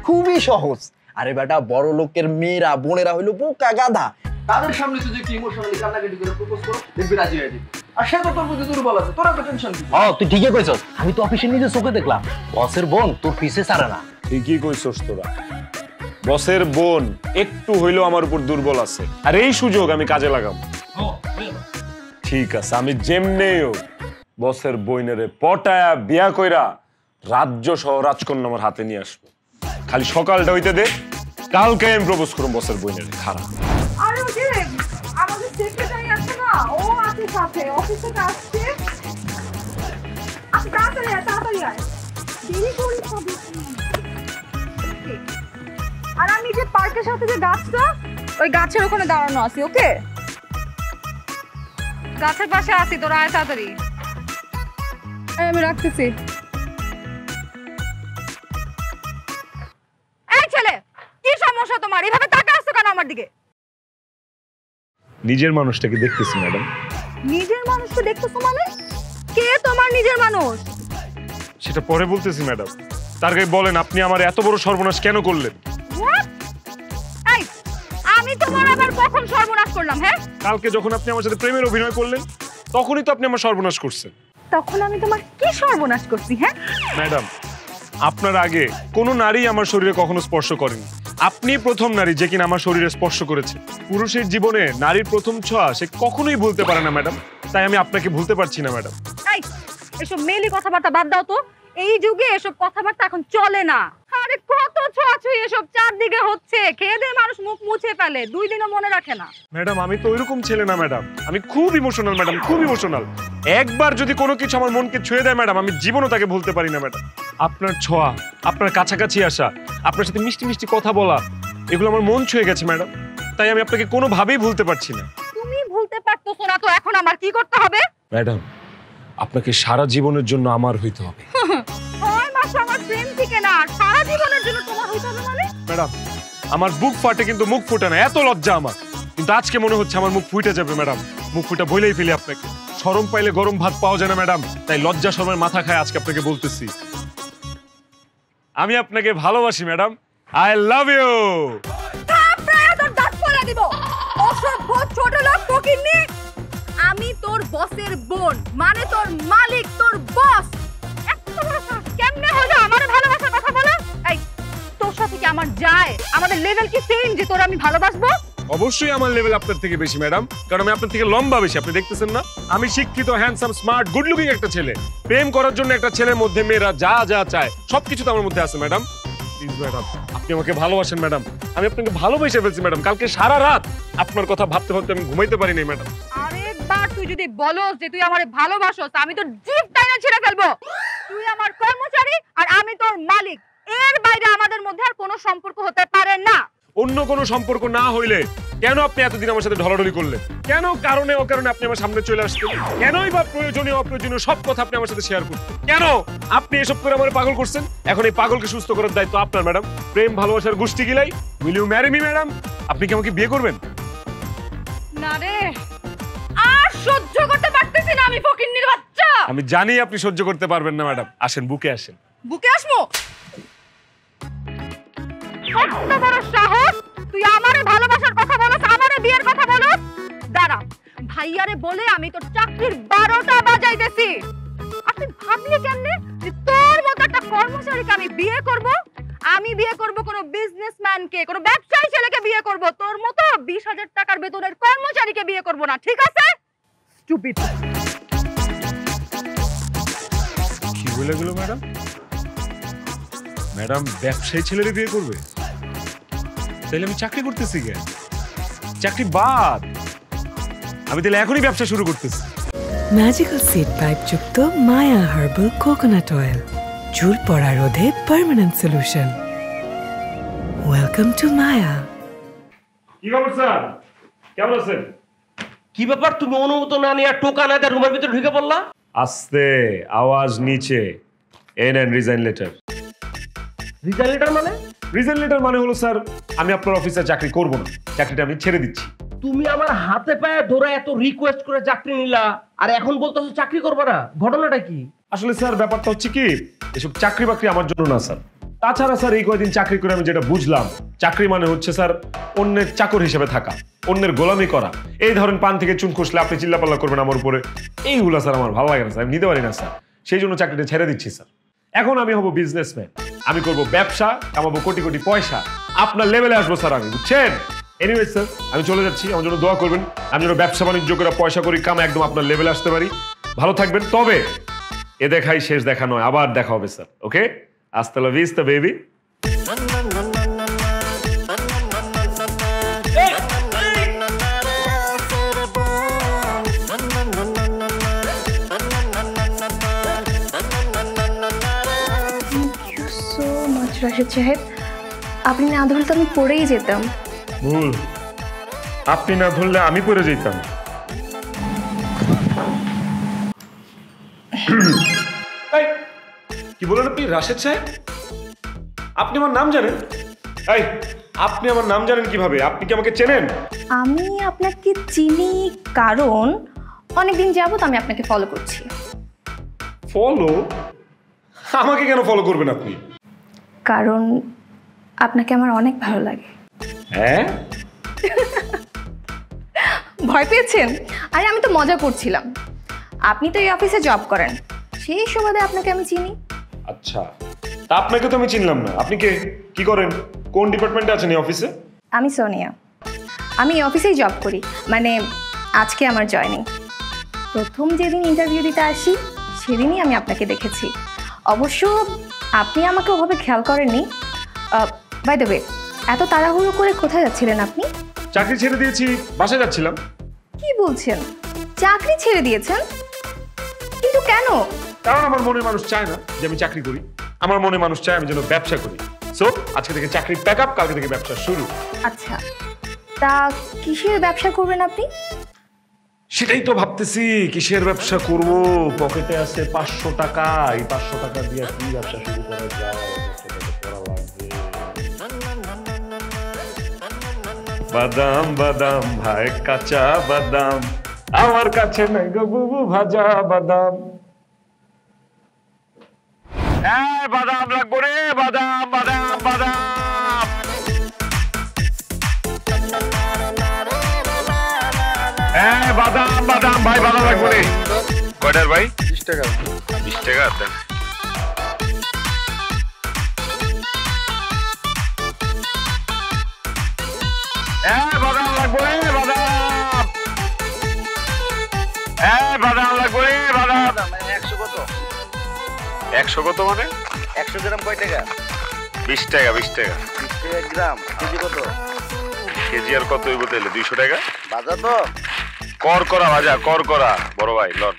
খুবই সহজ। আরে বেটা, বড় লোকের মেয়েরা বোনেরা হইলো বোকা গাধা, তাদের সামনে তুই যদি ইমোশনালি কান্নাকাটি করে প্রপোজ করো, দেখবি রাজি হয়ে যাবে। আর সে তো তোর প্রতি দুর্বল আছে, তোর এত টেনশন কি? তুই ঠিকই কইছস, আমি তো অফিসে নিজে চোখে দেখলাম বসের বোন তোর পিছে ছাড়ে না। ঠিকই কইছস তোরা। বসের বোন একটু হইলেও আমার উপর দুর্বল আছে, আর এই সুযোগ আমি কাজে লাগাবো। ঠিক আছে, আমি যেমনেও বসের বইনেরে পটায়া বিয়া কইরা রাজ্য সহ রাজকন্যা আমার হাতে নিয়ে আসবো। খালি সকালটা হইতে দে, কালকে আমি প্রপোজ করব বসের বইনেরে। খারাপ আর ওই যে আমাদের সেক্রেটারি আছে না, ও আছে সাথে, অফিস থেকে আসছে। আচ্ছা তাড়াতাড়ি আয়, তাড়াতাড়ি আয়, দেরি করিস না বেশি। আর আমি যে পার্কের সাথে যে গাছটা, ওই গাছের ওখানে দাঁড়ানো আছি। ওকে, গাছের পাশে আছি, তোরা আয় তাড়াতাড়ি। আমি রাখতেছি। এই ছেলে, কি সমস্যা তোমার? এভাবে তাকা আসছো কেন আমার দিকে? নিজের মানুষটাকে দেখতেছি ম্যাডাম। নিজের মানুষকে দেখতেছো মানে? কে তোমার নিজের মানুষ? সেটা পরে বলতেছি ম্যাডাম। তার আগে বলেন আপনি আমার এত বড় সর্বনাশ কেন করলেন? What? এই, আমি তোমার আবার কখন সর্বনাশ করলাম? হ্যাঁ, কালকে যখন আপনি আমার সাথে প্রেমের অভিনয় করলেন তখনই তো আপনি আমার সর্বনাশ করছেন। তখন আমি তোমার কি সর্বনাশ করছি? হ্যাঁ ম্যাডাম, আপনার আগে কোনো নারী আমার শরীরে কখনো স্পর্শ করেনি। আপনি প্রথম নারী যে কিনা আমার শরীরে স্পর্শ করেছে। পুরুষের জীবনে নারীর প্রথম ছোঁয়া সে কখনোই ভুলতে পারে না ম্যাডাম, তাই আমি আপনাকে ভুলতে পারছি না ম্যাডাম। এই, এসব মেলি কথাবার্তা বাদ দাও তো। এই যুগে এসব কথাবার্তা এখন চলে না। আরে কত ছোঁয়াছুঁই এসব চারদিকে হচ্ছে, খেয়ে দিয়ে মানুষ মুখ মুছে ফেলে, 2 দিনও মনে রাখে না। ম্যাডাম, আমি তো ওইরকম ছেলে না ম্যাডাম, আমি খুব ইমোশনাল ম্যাডাম, খুব ইমোশনাল। একবার যদি কোনো কিছু আমার মনকে ছুঁয়ে দেয় ম্যাডাম, আমি জীবনও তাকে ভুলতে পারি না ম্যাডাম। আপনার ছোঁয়া, আপনার কাছাকাছি আসা, আপনার সাথে মিষ্টি মিষ্টি কথা বলা, এগুলো আমার মন ছুঁয়ে গেছে ম্যাডাম, তাই আমি আপনাকে কোনোভাবেই ভুলতে পারছি না। তুমি ভুলতে পারতেছো না তো এখন আমার কি করতে হবে? ম্যাডাম, আপনাকে সারা জীবনের জন্য আমার হইতে হবে। 6 মাস আমার প্রেম থেকে না, সারা জীবনের জন্য তোমার হইতে হবে মানে? ম্যাডাম, আমার বুক ফাটে কিন্তু মুখ ফুটে না, এত লজ্জা আমার। কিন্তু আজকে মনে হচ্ছে আমার মুখ ফুটে যাবে ম্যাডাম। মুখ ফুটা বলেই ফেলি আপনাকে। শরম পাইলে গরম ভাত পাওয়া যায় না ম্যাডাম, তাই লজ্জা শরমের মাথা খায় আজকে আপনাকে বলতেছি। আমি আপনাকে ভালোবাসি ম্যাডাম। I love you. থাপড়ায় তোর দাঁত ফেলে দিব। অসভ্য ছোট লোক ফকিন্নি। আমি তোর বসের বোন, মানে তোর মালিক, তোর বস। এত বড় সাহস কেমনে হলো আমার ভালোবাসার কথা বলে? এই তোর সাথে কি আমার যায়? আমাদের লেভেল কি সেম যে তোর আমি ভালোবাসবো? অবশ্যই আমার লেভেল আপনার থেকে বেশি ম্যাডাম, কারণ আমি আপনার থেকে লম্বা বেশি। আপনি দেখতেছেন না আমি শিক্ষিত, হ্যান্ডসাম, স্মার্ট, গুড লুকিং একটা ছেলে। প্রেম করার জন্য একটা ছেলের মধ্যে মেয়েরা যা যা চায় সবকিছু তো আমার মধ্যে আছে ম্যাডাম। প্লিজ ম্যাডাম, আপনি আমাকে ভালোবাসেন ম্যাডাম। আমি আপনাকে ভালোবেসে ফেলছি ম্যাডাম। কালকে সারা রাত আপনার কথা ভাবতে ভাবতে আমি ঘুমাইতে পারিনি ম্যাডাম। আরেকবার তুই যদি বলস যে তুই আমারে ভালোবাসোস, আমি তোর জিভ টাইনা ছিঁড়ে ফেলবো। তুই আমার কর্মচারী আর আমি তোর মালিক। এর বাইরে আমাদের মধ্যে আর কোনো সম্পর্ক হতে পারে না। অন্য কোনো সম্পর্ক না হইলে কেন আপনি এতদিন আমার সাথে ঢলাঢলি করলেন? কেন কারণে অকারণে আপনি আমার সামনে চলে আসতেন? কেনই বা প্রয়োজনীয় অপ্রয়োজনীয় সব কথা আপনি আমার সাথে শেয়ার করতেন? কেন আপনি এসব করে আমার পাগল করছেন? এখন এই পাগলকে সুস্থ করার দায়িত্ব আপনার ম্যাডাম। প্রেম ভালোবাসার গোষ্ঠী গিলাই। Will you marry me madam? আপনি কি আমাকে বিয়ে করবেন? না রে, আর সহ্য করতে পারতেছি না আমি ফকিন্নির বাচ্চা। আমি জানি আপনি সহ্য করতে পারবেন না ম্যাডাম। আসেন, বুকে আসেন। বুকে আসবো? এত বড় সাহস! তুই আমারে ভালোবাসার কথা বলছ, আমারে বিয়ের কথা বলছ? দাঁড়া, ভাইয়ারে বলে আমি তোর চাকরির 12টা বাজাইতেছি। আর তুই ভাবলি কেমনে যে তোর মতো একটা কর্মচারীকে আমি বিয়ে করব? আমি বিয়ে করব কোন বিজনেসম্যানকে, কোন ব্যবসায়ী ছেলেকে বিয়ে করব। তোর মতো 20,000 টাকার বেতনের কর্মচারীকে বিয়ে করব না, ঠিক আছে? স্টুপিড। কি বলে গেল ম্যাডাম? ম্যাডাম ব্যবসায়ী ছেলেরে বিয়ে করবে? তাহলে আমি চাকরি করতেছি কেন? চাকরি বাদ। আমি তাহলে এখনই ব্যবসা শুরু করতেছি। ম্যাজিক্যাল সিড পাইপ যুক্ত মায়া হার্বাল কোকোনাট অয়েল, চুল পড়া রোধে পার্মানেন্ট সলিউশন। ওয়েলকাম টু মায়া। কি খবর স্যার, কেমন আছেন? কি ব্যাপার, তুমি অনুমতি না নিয়ে টোকা না দিয়ে রুমের ভিতরে ঢুকে পড়লা? আস্তে, আওয়াজ নিচে। An and resign letter. Resign letter মানে? রিজাইন লেটার মানে হলো স্যার আমি আপনার অফিসে চাকরি করব না, চাকরিটা আমি ছেড়ে দিচ্ছি। তুমি আমার হাতে পায়ে ধরে এত রিকোয়েস্ট করে চাকরি নিলা, আর এখন বলতেছো চাকরি করবে না? ঘটনাটা কি? আসলে স্যার ব্যাপারটা হচ্ছে কি, এসব চাকরি বাকরি আমার জন্য না স্যার। তাছাড়া স্যার এই কয়েকদিন চাকরি করে আমি যেটা বুঝলাম, চাকরি মানে হচ্ছে স্যার অন্যের চাকর হিসেবে থাকা, অন্যের গোলামি করা। এই ধরেন পান থেকে চুন খসলে আপনি চিল্লাপাল্লা করবেন আমার উপরে, এইগুলো স্যার আমার ভালো লাগে না স্যার, আমি নিতে পারি না স্যার। সেই জন্য চাকরিটা ছেড়ে দিচ্ছি স্যার। এখন আমি হব বিজনেসম্যান, আমি করব ব্যবসা, কামাবো কোটি কোটি পয়সা, আপনার লেভেলে আসবো স্যার আমি, বুঝছেন? এনিওয়ে স্যার, আমি চলে যাচ্ছি, আমার জন্য দোয়া করবেন, আমি যেন ব্যবসা বাণিজ্য করে পয়সা করি, কাম একদম আপনার লেভেলে আসতে পারি। ভালো থাকবেন। তবে এ দেখাই শেষ দেখা নয়, আবার দেখা হবে স্যার। ওকে, হাস্তা লা ভিস্তা বেবি। রাশেদ সাহেব, আপনি না ধরলে তো আমি পড়েই যেতাম। ভুল, আপনি না ধরলে আমি পড়ে যেতাম। কি বলেন আপনি রাশেদ সাহেব? আপনি আমার নাম জানেন? এই, আপনি আমার নাম জানেন কিভাবে? আপনি কি আমাকে চেনেন? আমি আপনাকে চিনি কারণ অনেকদিন যাবত আমি আপনাকে ফলো করছি। ফলো? আমাকে কেন ফলো করবেন আপনি? কারণ আপনাকে আমার অনেক ভালো লাগে। হ্যাঁ? ভয় পেয়েছেন? আরে আমি তো মজা করছিলাম। আপনি তো এই অফিসে জব করেন, সেই সুবাদে আপনাকে আমি চিনি। আচ্ছা, তা আপনাকে তো আমি চিনলাম না। আপনি কে, কি করেন, কোন ডিপার্টমেন্টে আছেন এই অফিসে? আমি সোনিয়া, আমি এই অফিসেই জব করি, মানে আজকে আমার জয়নিং। প্রথম যেদিন ইন্টারভিউ দিতে আসি সেদিনই আমি আপনাকে দেখেছি। অবশ্য আপনি আমাকে ওভাবে খেয়াল করেননি। বাই দ্য ওয়ে, এত তাড়াহুড়ো করে কোথায় যাচ্ছিলেন আপনি? চাকরি ছেড়ে দিয়েছি, বাসায় যাচ্ছিলাম। কি বলছেন, চাকরি ছেড়ে দিয়েছেন? কিন্তু কেন? কারণ আমার মনে মানুষ চায় না যে আমি চাকরি করি, আমার মনে মানুষ চায় আমি যেন ব্যবসা করি। সো আজকে থেকে চাকরি প্যাক আপ, কালকে থেকে ব্যবসা শুরু। আচ্ছা, তা কিসের ব্যবসা করবেন আপনি? সেটাই তো ভাবতেছি, কিসের ব্যবসা করব। পকেটে আছে 500 টাকা, এই 500 টাকা দিয়ে কি ব্যবসা শুরু করা যায়? বাদাম বাদাম ভাই, কাঁচা বাদাম আমার কাছে নাই গো বুবু, ভাজা বাদাম। বাদাম লাগবো রে, বাদাম বাদাম বাদাম। বাদাম বাদাম ভাই, বাদাম লাগবো রে। কয়টার ভাই? 20 টাকা। 20 টাকা দেন। বাদাম লাগবো রে, বাদাম। বাদাম লাগবো রে, বাদাম। 100 কত? 100 কত মানে? 100 গ্রাম কয় টাকা? 20 টাকা। 20 টাকা 20 টাকা গ্রাম। কেজি কত? কেজি আর কত হইব তাইলে? 200 টাকা। বাজার তো কর করা ভাজা, কর করা বড় ভাই লন।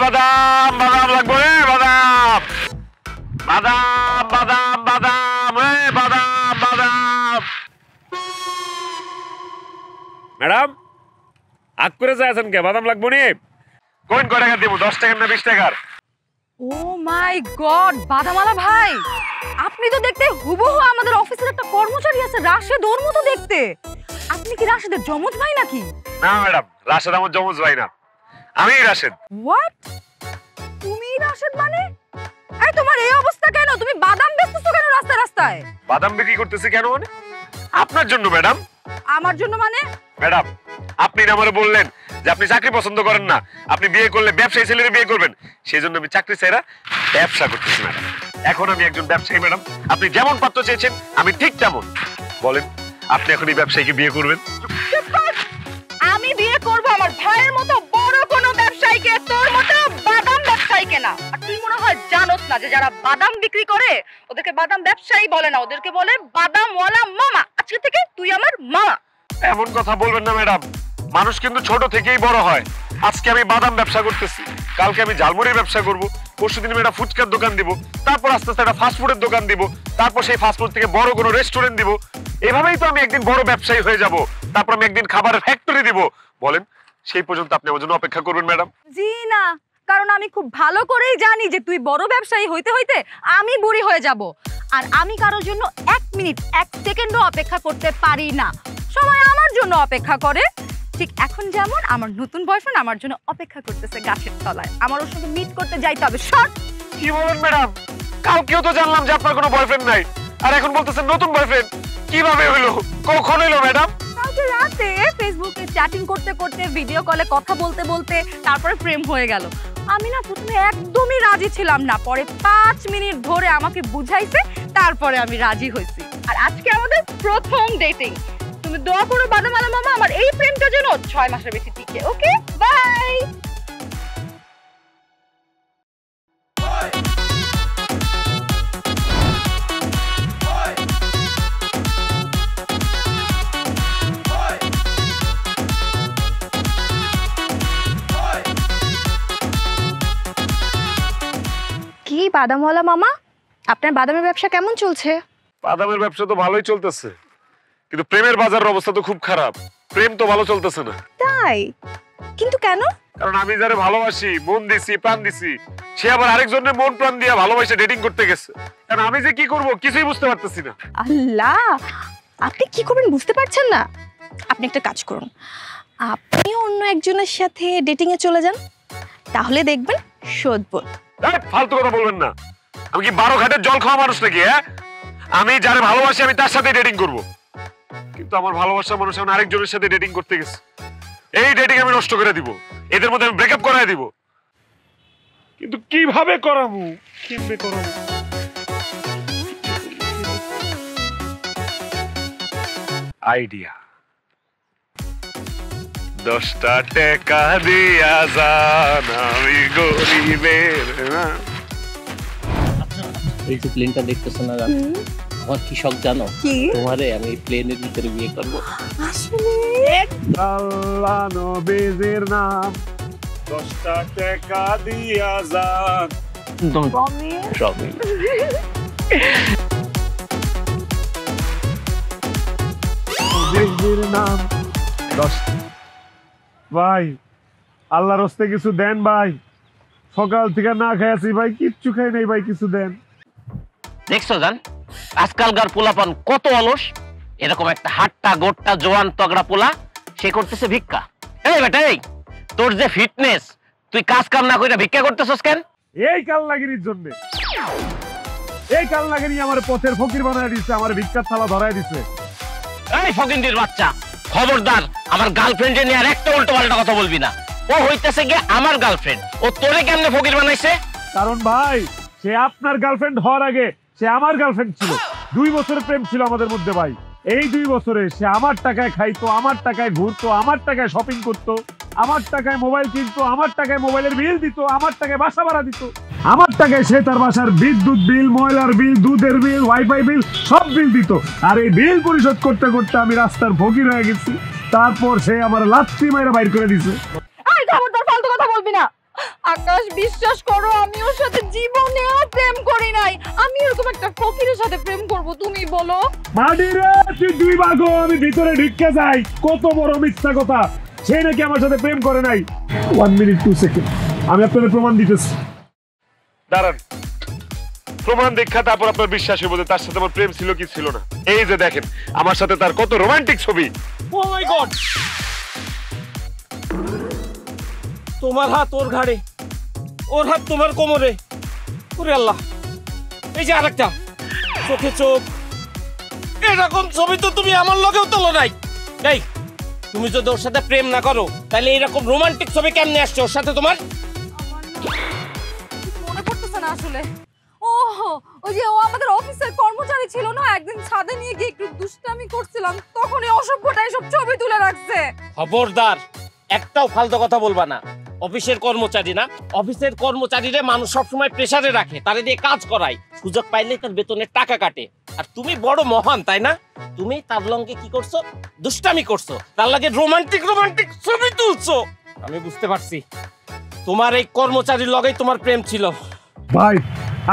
বাদাম বাদাম লাগবো রে, বাদাম বাদাম বাদাম বাদাম বাদাম বাদাম। ম্যাডাম আগ করে যাচ্ছেন কে? বাদাম লাগবো নি? কোন কয় টাকা দিব? 10 টাকার না 20 টাকার? ও মাই গড, বাদামালা ভাই, আপনি তো দেখতে হুবহু আমাদের অফিসের একটা কর্মচারী আছে রাশেদ, ওর মতো দেখতে। আপনি কি রাশেদের যমজ ভাই নাকি? না ম্যাডাম, রাশেদ আমার যমজ ভাই না, আমি রাশেদ। হোয়াট? তুমি রাশেদ মানে? এই তোমার এই অবস্থা কেন? তুমি বাদাম বেচতেছো কেন রাস্তায় রাস্তায়? বাদাম বিক্রি করতেছি কেন মানে? আপনার জন্য ম্যাডাম। আমার জন্য মানে? ম্যাডাম আপনি না আমারে বললেন যে আপনি চাকরি পছন্দ করেন না, আপনি বিয়ে করলে ব্যবসায়ী ছেলের বিয়ে করবেন, সেই জন্য আমি চাকরি ছাইরা ব্যবসা করতেছি ম্যাডাম। এখন আমি একজন ব্যবসায়ী ম্যাডাম, আপনি যেমন পাত্র চেয়েছেন আমি ঠিক তেমন। বলেন আপনি এখন এই ব্যবসায়ীকে বিয়ে করবেন? আমি বিয়ে করব আমার ভাইয়ের মতো বড় কোনো ব্যবসায়ীকে, তোর মতো বাদাম ব্যবসায়ীকে না। আর তুই মনে হয় জানোস না যে যারা বাদাম বিক্রি করে ওদেরকে বাদাম ব্যবসায়ী বলে না, ওদেরকে বলে বাদামওয়ালা মামা। আজকে থেকে তুই আমার মামা। এমন কথা বলবেন না ম্যাডাম, মানুষ কিন্তু ছোট থেকেই বড় হয়। আজকে আমি বাদাম ব্যবসা করতেছি, কালকে আমি ঝালমুড়ির ব্যবসা করব, পরশুদিন আমি একটা ফুচকার দোকান দিব, তারপর আস্তে আস্তে একটা ফাস্টফুডের দোকান দিব, তারপর সেই ফাস্টফুড থেকে বড় কোনো রেস্টুরেন্ট দিব। এভাবেই তো আমি একদিন বড় ব্যবসায়ী হয়ে যাব, তারপর আমি একদিন খাবারের ফ্যাক্টরি দিব। বলেন সেই পর্যন্ত আপনি আমার জন্য অপেক্ষা করবেন ম্যাডাম? জি না, কারণ আমি খুব ভালো করেই জানি যে তুই বড় ব্যবসায়ী হইতে হইতে আমি বুড়ি হয়ে যাব। আর আমি কারোর জন্য 1 মিনিট 1 সেকেন্ডও অপেক্ষা করতে পারি না। সবাই আমার জন্য অপেক্ষা করে, ঠিক এখন যেমন আমার নতুন বয়ফ্রেন্ড আমার জন্য অপেক্ষা করতেছে গাছের তলায়। আমার ওর সঙ্গে মিট করতে যাইতে হবে। শর্ট। কি বলেন ম্যাডাম? কালকেও তো জানলাম যে আপনার কোনো বয়ফ্রেন্ড নাই, আর এখন বলতেছেন নতুন বয়ফ্রেন্ড। কিভাবে হলো, কখন হলো ম্যাডাম? কালকে রাতে ফেসবুকে চ্যাটিং করতে করতে, ভিডিও কলে কথা বলতে বলতে তারপরে প্রেম হয়ে গেল। আমি না প্রথমে একদমই রাজি ছিলাম না, পরে 5 মিনিট ধরে আমাকে বুঝাইছে, তারপরে আমি রাজি হয়েছি। আর আজকে আমাদের প্রথম ডেটিং। তুমি দোয়া করো বাদামালা মামা আমার এই প্রেমটা যেন 6 মাসের বেশি টিকে। ওকে, বাই। কি বাদামওয়ালা মামা, আপনার বাদামের ব্যবসা কেমন চলছে? বাদামের ব্যবসা তো ভালোই চলতেছে, কিন্তু প্রেমের বাজারের অবস্থা তো খুব খারাপ। প্রেম তো ভালো চলতেছে না। তাই? কিন্তু কেন? কারণ আমি যারে ভালোবাসি, মন দিছি, প্রাণ দিছি, সে আবার আরেকজনের মন প্রাণ দিয়ে ভালোবাসে ডেটিং করতে গেছে। কারণ আমি যে কি করব কিছুই বুঝতে পারতেছি না। আল্লাহ, আপনি কি করবেন বুঝতে পারছেন না? আপনি একটা কাজ করুন, আপনি অন্য একজনের সাথে ডেটিং এ চলে যান, তাহলে দেখবেন শোধবোধ। ফালতু কথা বলবেন না। আমি কি 12 ঘাটের জল খাওয়া মানুষ নাকি? আমি যারে ভালোবাসি আমি তার সাথে ডেটিং করব, কিন্তু আমার ভালোবাসার মানুষ এখন আরেকজনের সাথে ডেটিং করতে গেছে। এই ডেটিং আমি নষ্ট করে দিব, এদের মধ্যে আমি ব্রেকআপ করায় দিব। কিন্তু কিভাবে করাবো, কেমনে করাবো? আইডিয়া। 10টা টাকা দিয়া যান আমি গরিবের। এই যে প্লেনটা দেখতেছো না, আমার কি শখ জানো? তোমারে আমি প্লেনের ভিতরে বিয়ে করবো। আল্লাহ নবীর নাম 10টা টাকা দিয়া যান। নবীর নাম 10। ভাই আল্লাহর রাস্তায় কিছু দেন ভাই, সকাল থেকে না খাইছি ভাই, কিচ্ছু খাই নাই ভাই, কিছু দেন। দেখছো জান আজকালকার পোলাপান কত অলস। এরকম একটা হাট্টা গোট্টা জোয়ান তগড়া পোলা সে করতেছে ভিক্ষা। এই বেটা এই, তোর যে ফিটনেস, তুই কাজ কাম না কইরা ভিক্ষা করতেছস কেন? এই কাল লাগিরির জন্য। এই কাল লাগিরি আমার পথের ফকির বানায় দিছে, আমার ভিক্ষার থালা ধরায় দিছে। এই ফকিন্দির বাচ্চা, খবরদার আমার গার্লফ্রেন্ডে নিয়ে আর একটা উল্টো পাল্টা কথা বলবি না। ও হইতেছে গিয়ে আমার গার্লফ্রেন্ড, ও তোরে কেমনে ফকির বানাইছে? কারণ ভাই, সে আপনার গার্লফ্রেন্ড হওয়ার আগে সে আমার গার্লফ্রেন্ড ছিল। 2 বছরের প্রেম ছিল আমাদের মধ্যে ভাই। এই 2 বছরে সে আমার টাকায় খাইতো, আমার টাকায় ঘুরতো, আমার টাকায় শপিং করতো, আমার টাকায় মোবাইল কিনতো, আমার টাকায় মোবাইলের বিল দিত, আমার টাকায় বাসা ভাড়া দিত, আমার টাকায় সে তার বাসার বিদ্যুৎ বিল, ময়লার বিল, দুধের বিল, ওয়াইফাই বিল সব বিল দিত। আর এই বিল পরিশোধ করতে করতে আমি রাস্তার ফকির হয়ে গেছি। তারপর সে আমার লাত্তি মাইরা বাইর করে দিছে। এই খবরদার ফালতু কথা বলবি না। আকাশ, বিশ্বাস করো আমি ওর সাথে জীবনেও প্রেম করি নাই। আমি এরকম একটা ফকিরের সাথে প্রেম করব, তুমি বলো? মাডিরে তুই 2 ভাগো, আমি ভিতরে ঢুকে যাই। কত বড় মিথ্যা কথা, সে নাকি আমার সাথে প্রেম করে নাই। 1 মিনিট 2 সেকেন্ড, আমি আপনাদের প্রমাণ দিতেছি। দাঁড়ান, প্রমাণ দেখা তারপর আপনার বিশ্বাস হইব যে তার সাথে আমার প্রেম ছিল কি ছিল না। এই যে দেখেন আমার সাথে তার কত রোমান্টিক ছবি। ও মাই গড, তোমার হাত ওর ঘাড়ে, ওর হাত তোমার কোমরে। ওরে আল্লাহ, এই যে আরেকটা, চোখে চোখ। এরকম ছবি তো তুমি আমার লগেও তোলো নাই। এই, তুমি যদি ওর সাথে প্রেম না করো তাহলে এরকম রোমান্টিক ছবি কেমনে আসছে ওর সাথে তোমার? মনে পড়তেছে না আসলে। ওই যে ও আমাদের অফিসের কর্মচারী ছিল না, একদিন ছাদে নিয়ে গিয়ে একটু দুষ্টামি করছিলাম, তখন এই অসভ্যটা এসব ছবি তুলে রাখছে। খবরদার, একটাও ফালতু কথা বলবা না। অফিসের কর্মচারী না, অফিসের কর্মচারীরে মানুষ সবসময় প্রেসারে রাখে, তারে দিয়ে কাজ করায়, সুযোগ পাইলে তার বেতনের টাকা কাটে। আর তুমি বড় মহান, তাই না? তুমি তার লঙ্গে কি করছো? দুষ্টামি করছো, তার লাগে রোমান্টিক রোমান্টিক ছবি তুলছো। আমি বুঝতে পারছি তোমার এই কর্মচারীর লগেই তোমার প্রেম ছিল। ভাই,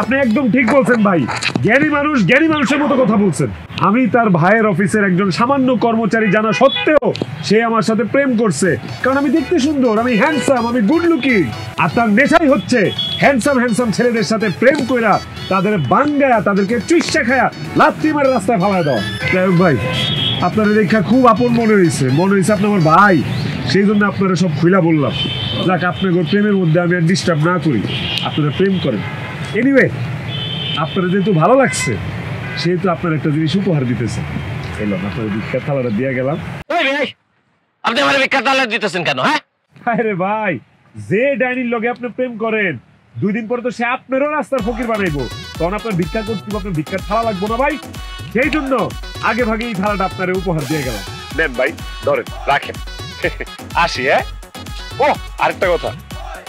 আপনি একদম ঠিক বলছেন ভাই। জ্ঞানী মানুষ জ্ঞানী মানুষের মতো কথা বলছেন। আমি তার ভাইয়ের অফিসের একজন সামান্য কর্মচারী জানা সত্ত্বেও সে আমার সাথে প্রেম করছে, কারণ আমি দেখতে সুন্দর, আমি হ্যান্ডসাম, আমি গুড লুকিং। আর তার নেশাই হচ্ছে হ্যান্ডসাম ছেলেদের সাথে প্রেম কইরা তাদের বাঙ্গায়া, তাদেরকে চুইসা খায়া লাত্তি মারে রাস্তায় ফালায় দাও। যাই হোক ভাই, আপনার দেখা খুব আপন মনে হয়েছে আপনি আমার ভাই, সেই জন্য আপনারা সব খুইলা বললাম। যাক, আপনার প্রেমের মধ্যে আমি আর ডিস্টার্ব না করি, আপনারা প্রেম করেন। এনিওয়ে, আপনারা যেহেতু ভালো লাগছে সেহেতু আপনার একটা জিনিস উপহার দিতেছে। এলাম, আপনার ভিক্ষার থালাটা দিয়ে গেলাম। আপনি আমার ভিক্ষার থালা দিতেছেন কেন? হ্যাঁ আরে ভাই, যে ডাইনির লগে আপনি প্রেম করেন 2 দিন পরে তো সে আপনারও রাস্তার ফকির বানাইবো, তখন আপনার ভিক্ষা করতে আপনার ভিক্ষার থালা লাগবো না ভাই। সেই জন্য আগে ভাগে এই থালাটা আপনার উপহার দিয়ে গেলাম। নেন ভাই, ধরেন, রাখেন। আসি। হ্যাঁ, ও আরেকটা কথা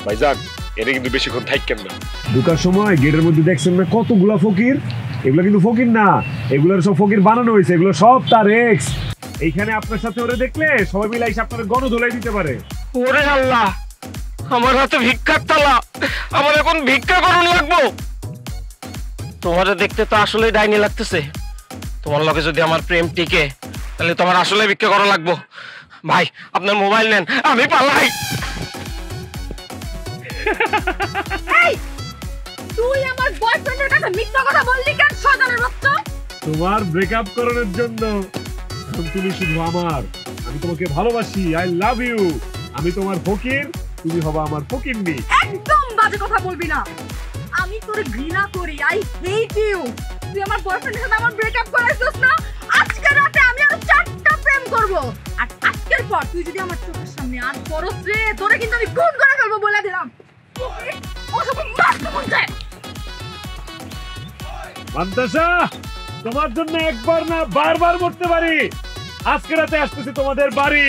ভাই, যান, এটা কিন্তু বেশিক্ষণ থাকবেন না। ঢোকার সময় গেটের মধ্যে দেখছেন না কতগুলা ফকির? এগুলো কিন্তু ফকির না, এগুলোর সব ফকির বানানো হয়েছে, এগুলো সব তার এক্স। এইখানে আপনার সাথে ওরে দেখলে সবাই মিলে এসে আপনার গণধোলাই দিতে পারে। ওরে আল্লাহ, আমার হাতে ভিক্ষার থালা, আমার এখন ভিক্ষা করুন লাগবো। তোমারে দেখতে তো আসলে ডাইনি লাগতেছে। তোমার লগে যদি আমার প্রেম টিকে তাহলে তোমার আসলে ভিক্ষা করা লাগবো। ভাই, আপনার মোবাইল নেন, আমি পালাই। এই, তুই আমার বয়ফ্রেন্ডের কাছে মিথ্যা কথা বললি কেন শয়তানের বাচ্চা? তোমার ব্রেকআপ করানোর জন্য। তুমি শুধু আমার, আমি তোমাকে ভালোবাসি, আই লাভ ইউ। আমি তোমার ফকির, তুমি হবা আমার ফকিন্নি। একদম বাজে কথা বলবি না। আমি তোরে ঘৃণা করি, আই হেট ইউ। তুই আমার বয়ফ্রেন্ডের সাথে আমার ব্রেকআপ করাইছিস না? আজকে রাতে আমি আরো 4টা প্রেম করব। আর আজকের পর তুই যদি আমার চোখের সামনে আর করস রে, তোরে কিন্তু আমি খুন করে ফেলবো বলে দিলাম। ওসব মারতে বলছে। মান্তাসা, তোমার জন্য একবার না বারবার মরতে পারি। আজকে রাতে আসতেছি তোমাদের বাড়ি।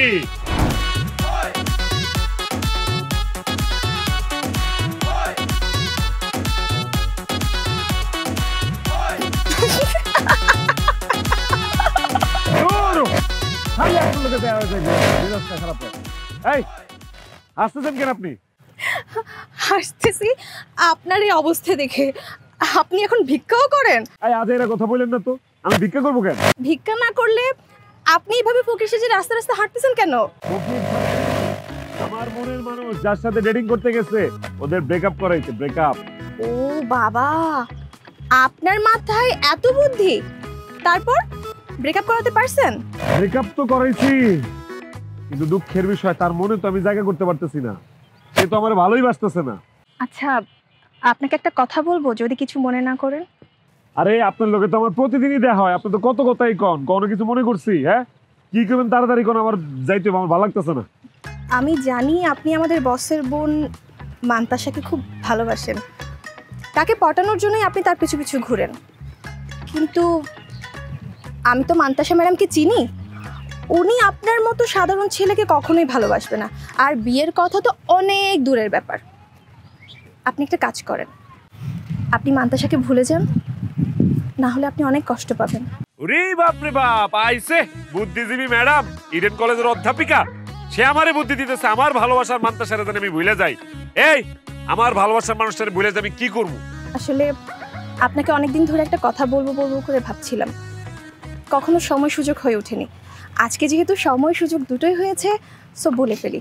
আসতেছেন কেন আপনি? হাসতেছি আপনার এই অবস্থা দেখে। আপনি এখন ভিক্ষাও করেন? আজ এরা কথা বললেন না তো, আমি ভিক্ষা করবো কেন? ভিক্ষা না করলে আপনি এইভাবে ফকির সেজে রাস্তা রাস্তা হাঁটতেছেন কেন? আমার মনের মানুষ যার সাথে ডেটিং করতে গেছে ওদের ব্রেকআপ করাইছে, ব্রেকআপ। ও বাবা, আপনার মাথায় এত বুদ্ধি, তারপর ব্রেকআপ করাতে পারছেন? ব্রেকআপ তো করাইছি, কিন্তু দুঃখের বিষয় তার মনে তো আমি জায়গা করতে পারতেছি না। সে তো আমার ভালোই বাসতেছে না। আচ্ছা, আপনাকে একটা কথা বলবো, যদি কিছু মনে না করেন। আরে আপনার লোকে তো আমার প্রতিদিনই দেখা হয়, আপনি তো কত কথাই কন, কোনো কিছু মনে করছি? হ্যাঁ, কি করবেন তাড়াতাড়ি কোন, আমার যাইতে আমার ভালো লাগতেছে না। আমি জানি আপনি আমাদের বসের বোন মান্তাসাকে খুব ভালোবাসেন, তাকে পটানোর জন্যই আপনি তার পিছু পিছু ঘুরেন। কিন্তু আমি তো মান্তাসা ম্যাডামকে চিনি, উনি আপনার মতো সাধারণ ছেলেকে কখনোই ভালোবাসবে না। আর বিয়ের কথা তো অনেক দূরের ব্যাপার। আপনি একটা কাজ করেন, আপনি মান্তাসাকে ভুলে যান, না হলে আপনি অনেক কষ্ট পাবেন। ওরে বাপ রে বাপ, আইছে বুদ্ধিজীবী ম্যাডাম, ইডেন কলেজের অধ্যাপিকা, সে আমারে বুদ্ধি দিতেছে আমার ভালোবাসার মান্তাসারে যেন আমি ভুলে যাই। এই আমার ভালোবাসার মানুষটারে ভুলে যাই আমি কি করব? আসলে আপনাকে অনেকদিন ধরে একটা কথা বলবো বলবো করে ভাবছিলাম, কখনো সময় সুযোগ হয়ে ওঠেনি। আজকে যেহেতু সময় সুযোগ দুটোই হয়েছে, সো বলে ফেলি।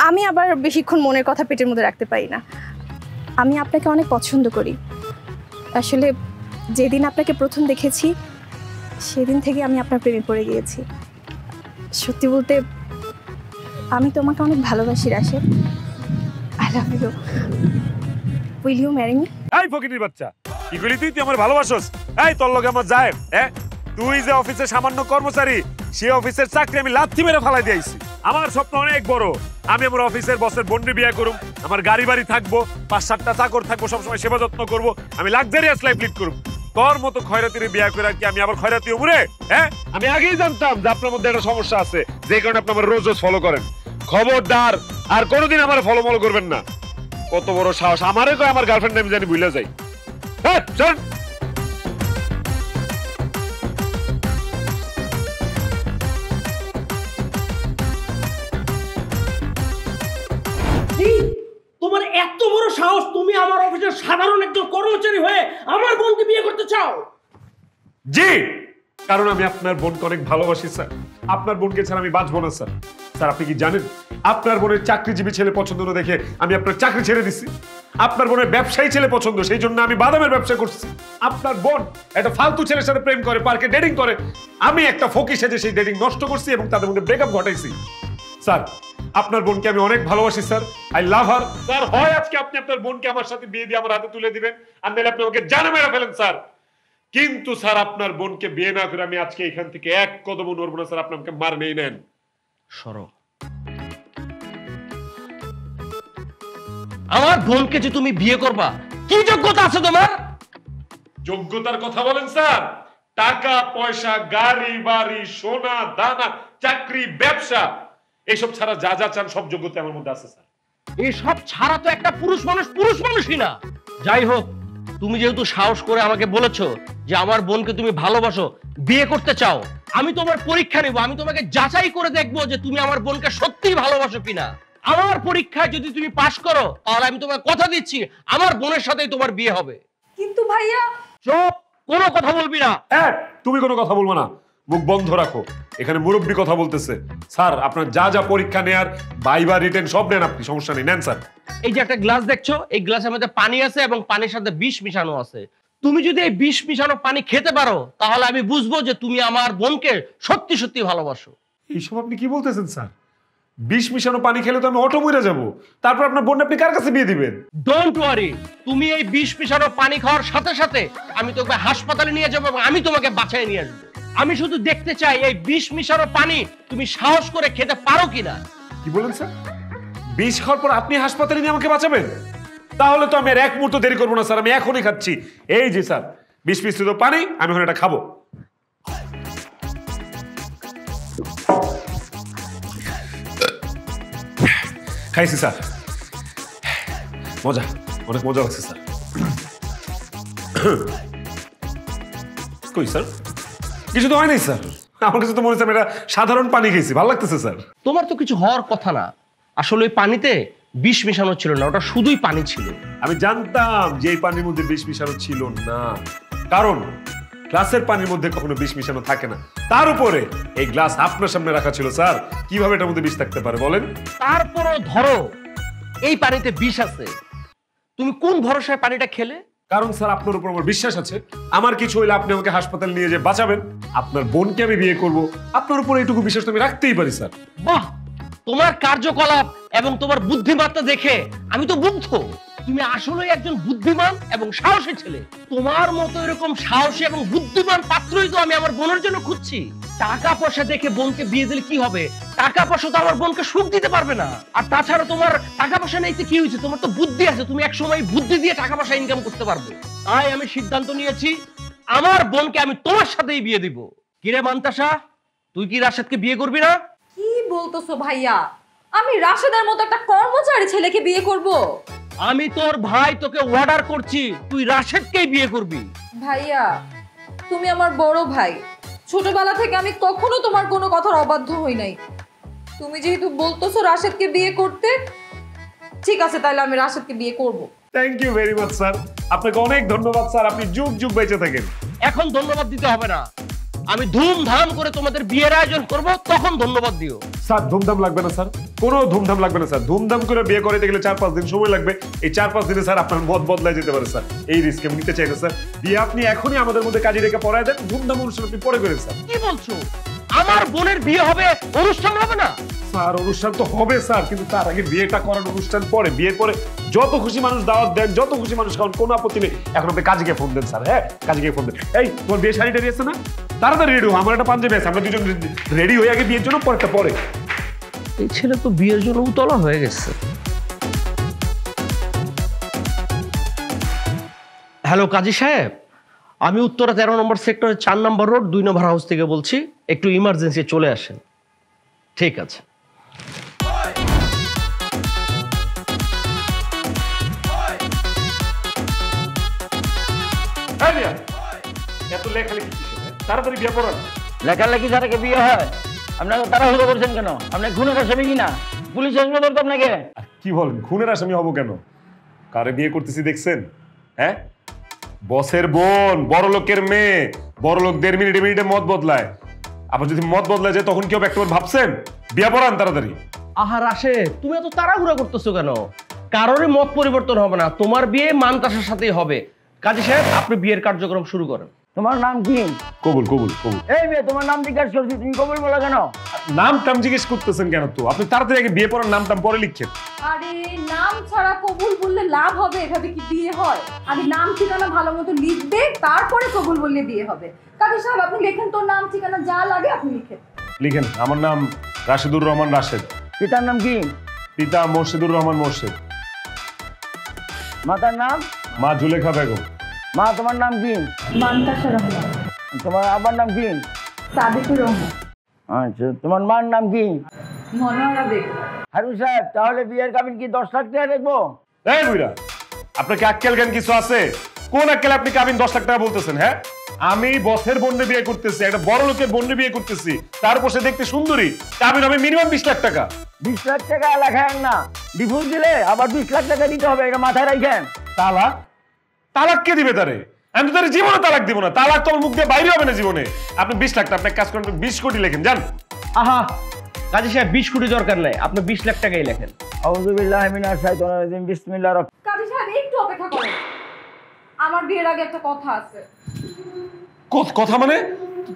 আমি আবার বেশিক্ষণ মনের কথা পেটের মধ্যে রাখতে পারি না। আমি আপনাকে অনেক পছন্দ করি। আসলে যেদিন আপনাকে প্রথম দেখেছি সেদিন থেকে আমি আপনার প্রেমে পড়ে গিয়েছি। সত্যি বলতে আমি তোমাকে অনেক ভালোবাসি Rashed. I love you. Will you marry me? এই ফকিনীর বাচ্চা, কি কইলি তুই? তুই আমার ভালোবাসোস? এই তোর লগে আমার যায়? হ্যাঁ, তুই যে অফিসের সামান্য কর্মচারী, সেই অফিসের চাকরি আমি লাথি মেরে ফালাই দিয়েছি। আমার স্বপ্ন অনেক বড়, আমি আমার অফিসের বসের বোনকে বিয়ে করব, আমার গাড়ি বাড়ি থাকবো, 5-7টা চাকর থাকবো, সবসময় সেবা যত্ন করবো, আমি লাক্সারিয়াস লাইফ লিড করবো। তোর মতো খয়রাতির বিয়ে করে কি আমি আবার খয়রাতি হবো রে? হ্যাঁ, আমি আগেই জানতাম যে আপনার মধ্যে একটা সমস্যা আছে, যে কারণে আপনি আমার রোজ রোজ ফলো করেন। খবরদার আর কোনোদিন আমার ফলো করবেন না। কত বড় সাহস, আমারে কয় আমার গার্লফ্রেন্ড আমি জানি ভুলে যাই। হ্যাঁ চল। তোমার এত বড় সাহস, তুমি আমার অফিসের সাধারণ একজন কর্মচারী হয়ে আমার বোনকে বিয়ে করতে চাও? জি, কারণ আমি আপনার বোনকে অনেক ভালোবাসি স্যার। আপনার বোনকে ছাড়া আমি বাঁচবো না স্যার। স্যার আপনি কি জানেন, আপনার বোনের চাকরিজীবী ছেলে পছন্দ না দেখে আমি আপনার চাকরি ছেড়ে দিচ্ছি। আপনার বোনের ব্যবসায়ী ছেলে পছন্দ, সেই জন্য আমি বাদামের ব্যবসা করছি। আপনার বোন একটা ফালতু ছেলের সাথে প্রেম করে, পার্কে ডেটিং করে, আমি একটা ফকির সেজে সেই ডেটিং নষ্ট করছি এবং তাদের মধ্যে ব্রেকআপ ঘটাইছি। স্যার আপনার বোনকে আমি অনেক ভালোবাসি sir, I love her. Sir হয় আজকে আপনি আপনার বোনকে আমার সাথে বিয়ে দিয়ে আমার হাতে তুলে দিবেন, আর নাহলে আপনি আমাকে জানে মেরে ফেলেন স্যার। কিন্তু স্যার আপনার বোনকে বিয়ে না করে আমি আজকে এখান থেকে এক কদমও নড়বো না স্যার। আপনি আমাকে মার নেই নেন। সরো। আমার বোনকে যে তুমি বিয়ে করবা, কি যোগ্যতা আছে তোমার? যোগ্যতার কথা বলেন স্যার? টাকা পয়সা, গাড়ি বাড়ি, সোনা দানা, চাকরি, ব্যবসা, এইসব ছাড়া যা যা চান সব যোগ্যতা আমার মধ্যে আছে স্যার। এইসব ছাড়া তো একটা পুরুষ মানুষই না। যাই হোক, তুমি যেহেতু সাহস করে আমাকে বলেছো যে আমার বোনকে তুমি ভালোবাসো, বিয়ে করতে চাও, আমি তোমার পরীক্ষা নেব। আমি তোমাকে যাচাই করে দেখবো যে তুমি আমার বোনকে সত্যিই ভালোবাসো কিনা। আমার পরীক্ষায় যদি তুমি পাশ করো, তাহলে আমি তোমাকে কথা দিচ্ছি আমার বোনের সাথেই তোমার বিয়ে হবে। কিন্তু ভাইয়া। চুপ, কোনো কথা বলবি না। হ্যাঁ, তুমি কোনো কথা বলবো না, মুখ বন্ধ রাখো। এখানে মুরব্বী কথা বলতেছে। স্যার আপনার যা যা পরীক্ষা নেয়ার, ভাইবা রিটেন সব নেন আপনি, সমস্যা নেই, নেন স্যার। এই যে একটা গ্লাস দেখছো, এই গ্লাসের মধ্যে পানি আছে এবং পানির সাথে বিষ মিশানো আছে। তুমি যদি এই বিষ মিশানো পানি খেতে পারো, তাহলে আমি বুঝবো যে তুমি আমার বোনকে সত্যি সত্যি ভালোবাসো। এইসব আপনি কি বলতেছেন স্যার? বিষ মিশানো পানি খেলে তো আমি অটো মরে যাবো। তারপর আপনার বোন আপনি কার কাছে বিয়ে দিবেন? ডোন্ট ওয়ারি, তুমি এই বিষ মিশানো পানি খাওয়ার সাথে সাথে আমি তোমাকে হাসপাতালে নিয়ে যাবো এবং আমি তোমাকে বাঁচায় নিয়ে আসবো। আমি শুধু দেখতে চাই এই বিষ মিশানো পানি তুমি সাহস করে খেতে পারো কিনা। কি বলেন স্যার? বিষ খাওয়ার পর আপনি হাসপাতালে নিয়ে আমাকে বাঁচাবেন? তাহলে তো আমি আর এক মুহূর্ত দেরি করবো না স্যার, আমি এখনই খাচ্ছি। এই যে স্যার বিষ মিশ্রিত পানি, আমি এখন এটা খাবো। খাইছি স্যার, মজা, অনেক মজা লাগছে স্যার। কই স্যার? কিছু তো হয় নাই স্যার, আমার কাছে তো মনে হচ্ছে আমি এটা সাধারণ পানি খেয়েছি, ভালো লাগতেছে স্যার। তোমার তো কিছু হওয়ার কথা না। আসলে ওই পানিতে বিষ মিশানো ছিল না, ওটা শুধুই পানি ছিল। আমি জানতাম যে এই পানির মধ্যে বিষ মিশানো ছিল না, কারণ গ্লাসের পানির মধ্যে কখনো বিষ মিশানো থাকে না। তার উপরে এই গ্লাস আপনার সামনে রাখা ছিল স্যার, কিভাবে এটার মধ্যে বিষ থাকতে পারে বলেন? তারপরও ধরো এই পানিতে বিষ আছে, তুমি কোন ভরসায় পানিটা খেলে? কারণ স্যার আপনার উপর আমার বিশ্বাস আছে, আমার কিছু হইলে আপনি আমাকে হাসপাতালে নিয়ে যেয়ে বাঁচাবেন, আপনার বোনকে আমি বিয়ে করব, আপনার উপর এইটুকু বিশ্বাস আমি রাখতেই পারি স্যার। বাহ, তোমার কার্যকলাপ এবং তোমার বুদ্ধিমত্তা দেখে আমি তো মুগ্ধ। তুমি আসলে একজন বুদ্ধিমান এবং সাহসী ছেলে। তোমার মতো এরকম সাহসী এবং বুদ্ধিমান পাত্রই তো আমি আমার বোনের জন্য খুঁজছি। টাকা পয়সা দেখে বোনকে বিয়ে দিলে কি হবে? টাকা পয়সা তো আমার বোনকে সুখ দিতে পারবে না। আর তাছাড়া তোমার টাকা পয়সা নেই তো কি হয়েছে? তোমার তো বুদ্ধি আছে, তুমি একসময় বুদ্ধি দিয়ে টাকা পয়সা ইনকাম করতে পারবে। তাই আমি সিদ্ধান্ত নিয়েছি আমার বোনকে আমি তোমার সাথেই বিয়ে দিব। কিরে মান্তাসা, তুই কি রাশেদকে বিয়ে করবি না? কি বলতেছো ভাইয়া? আমি রাশেদের মতো একটা কর্মচারী ছেলেকে বিয়ে করব? আমি তোর ভাই, তোকে অর্ডার করছি তুই রাশেদকেই বিয়ে করবি। ভাইয়া, তুমি আমার বড় ভাই। ছোটবেলা থেকে আমি কখনো তোমার কোনো কথার অবাধ্য হই নাই। তুমি যেহেতু বলতেছো রাশেদকে বিয়ে করতে, ঠিক আছে, তাহলে আমি রাশেদকে বিয়ে করব। Thank you very much sir, আপনাকে অনেক ধন্যবাদ স্যার, আপনি যুগ যুগ বেঁচে থাকেন। এখন ধন্যবাদ দিতে হবে না, আমি ধুমধাম করে তোমাদের বিয়ের আয়োজন করব, তখন ধন্যবাদ দিও। স্যার ধুমধাম লাগবে না স্যার, কোনো ধুমধাম লাগবে না স্যার। ধুমধাম করে বিয়ে করতে গেলে 4-5 দিন সময় লাগবে। এই 4-5 দিনে স্যার আপনার মত বদলায় যেতে পারে স্যার। এই রিস্ক আমি নিতে চাই না স্যার। বিয়ে আপনি এখনই আমাদের মধ্যে কাজী রেখে পড়ায় দেন, ধুমধাম অনুষ্ঠান আপনি পরে করেন স্যার। কি বলছো? আমার বোনের বিয়ে হবে, অনুষ্ঠান হবে না? স্যার অনুষ্ঠান তো হবে স্যার, কিন্তু তার আগে বিয়েটা করার অনুষ্ঠান পরে। বিয়ের পরে যত খুশি মানুষ দাওয়াত দেন, যত খুশি মানুষ খাওয়ান, কোনো আপত্তি নেই। এখন আপনি কাজীকে ফোন দেন স্যার। হ্যাঁ, কাজীকে ফোন দেন। এই তোমার বিয়ে শাড়িটা আছে না? তাড়াতাড়ি রেডি হো, আমার একটা পাঞ্জাবি আছে, আমরা দুজন রেডি হয়ে আগে বিয়ের জন্য, পরেরটা পরে। এই ছেলে তো বিয়ের জন্য উতলা হয়ে গেছে। হ্যালো কাজী সাহেব, আমি উত্তরা 13 নম্বর সেক্টরের 4 নম্বর রোড 2 নম্বর হাউস থেকে বলছি। একটু ইমার্জেন্সি চলে আসেন। ঠিক আছে। এত লেখালেখি কিসের? তাড়াতাড়ি বিয়ে পড়ান। লেখালেখি ছাড়া কি বিয়ে হয়? আপনাকে তাড়াহুড়ো করছেন কেন? আপনি খুনের আসামি কিনা? পুলিশ আসবে ধরতো আপনাকে। কি বলেন, খুনের আসামি হব কেন? কারে বিয়ে করতেছি দেখছেন? হ্যাঁ, বসের বোন, বড় লোকের মেয়ে। বড় লোকদের মিনিটে মিনিটে মত বদলায়। আবার যদি মত বদলায় যায় তখন কেউ একটাবার ভাবছেন? বিয়ে পড়ান তাড়াতাড়ি। আহা রাশেদ, তুমি এত তাড়াহুড়া করতেছো কেন? কারোরই মত পরিবর্তন হবে না, তোমার বিয়ে মান্তাসার সাথেই হবে। কাজী সাহেব, আপনি বিয়ের কার্যক্রম শুরু করেন। তোমার নাম কি? কবুল কবুল কবুল। এই মেয়ে, তোমার নাম জিজ্ঞাসা করছি, তুমি কবুল বলো কেন? নাম টাম জিজ্ঞেস করতেছেন কেন? তো আপনি তাড়াতাড়ি আগে বিয়ে পড়ার নাম টাম পরে লিখছেন। আরে নাম ছাড়া কবুল বললে লাভ হবে? এভাবে কি বিয়ে হয়? আগে নাম ঠিকানা ভালো মতো লিখবে, তারপরে কবুল বললে বিয়ে হবে। কাজী সাহেব, আপনি লেখেন তোর নাম ঠিকানা যা লাগে আপনি লিখেন। লিখেন। আমার নাম রাশেদুর রহমান রাশেদ। পিতার নাম কি? পিতা মোর্শেদুর রহমান মোর্শেদ। মাতার নাম? মা জুলেখা বেগম। মা, তোমার নাম কি? মান্তাসা রহমান। তোমার আব্বার নাম কি? সাদিকুর রহমান। আচ্ছা, তোমার মার নাম কি? মনোয়ারা বেগম। হারুন সাহেব, তাহলে বিয়ের কাবিন কি 10 লাখ টাকা দেখবো? এই বুইরা, আপনার কি আক্কেল জ্ঞান কিছু আছে? কোন আক্কেলে আপনি কাবিন 10 লাখ টাকা বলতেছেন? হ্যাঁ, আমি বসের বোনকে বিয়ে করতেছি, একটা বড় লোকের বোনকে বিয়ে করতেছি, তার বসে দেখতে সুন্দরী, কাবিন হবে মিনিমাম 20 লাখ টাকা। 20 লাখ টাকা লেখায় না, ডিভোর্স দিলে আবার 20 লাখ টাকা দিতে হবে, এটা মাথায় রাখেন। তালাক? তালাক কে দিবে তারে? আমি তো তার জীবনে তালাক দিব না। তালাক তো মুখ দিয়ে বাইরে হবে না জীবনে। আপনি 20 লাখ টাকা, আপনি কাজ করেন 20 কোটি লেখেন, জান। আহা কাজী সাহেব, 20 কোটি দরকার নাই, আপনি 20 লাখ টাকাই লেখেন। আউযুবিল্লাহি মিনাশ শাইতানির রাজিম, বিসমিল্লাহির রহমানির কাজী সাহেব, একটু অপেক্ষা করেন, আমার বিয়ের আগে একটা কথা আছে। কথা মানে?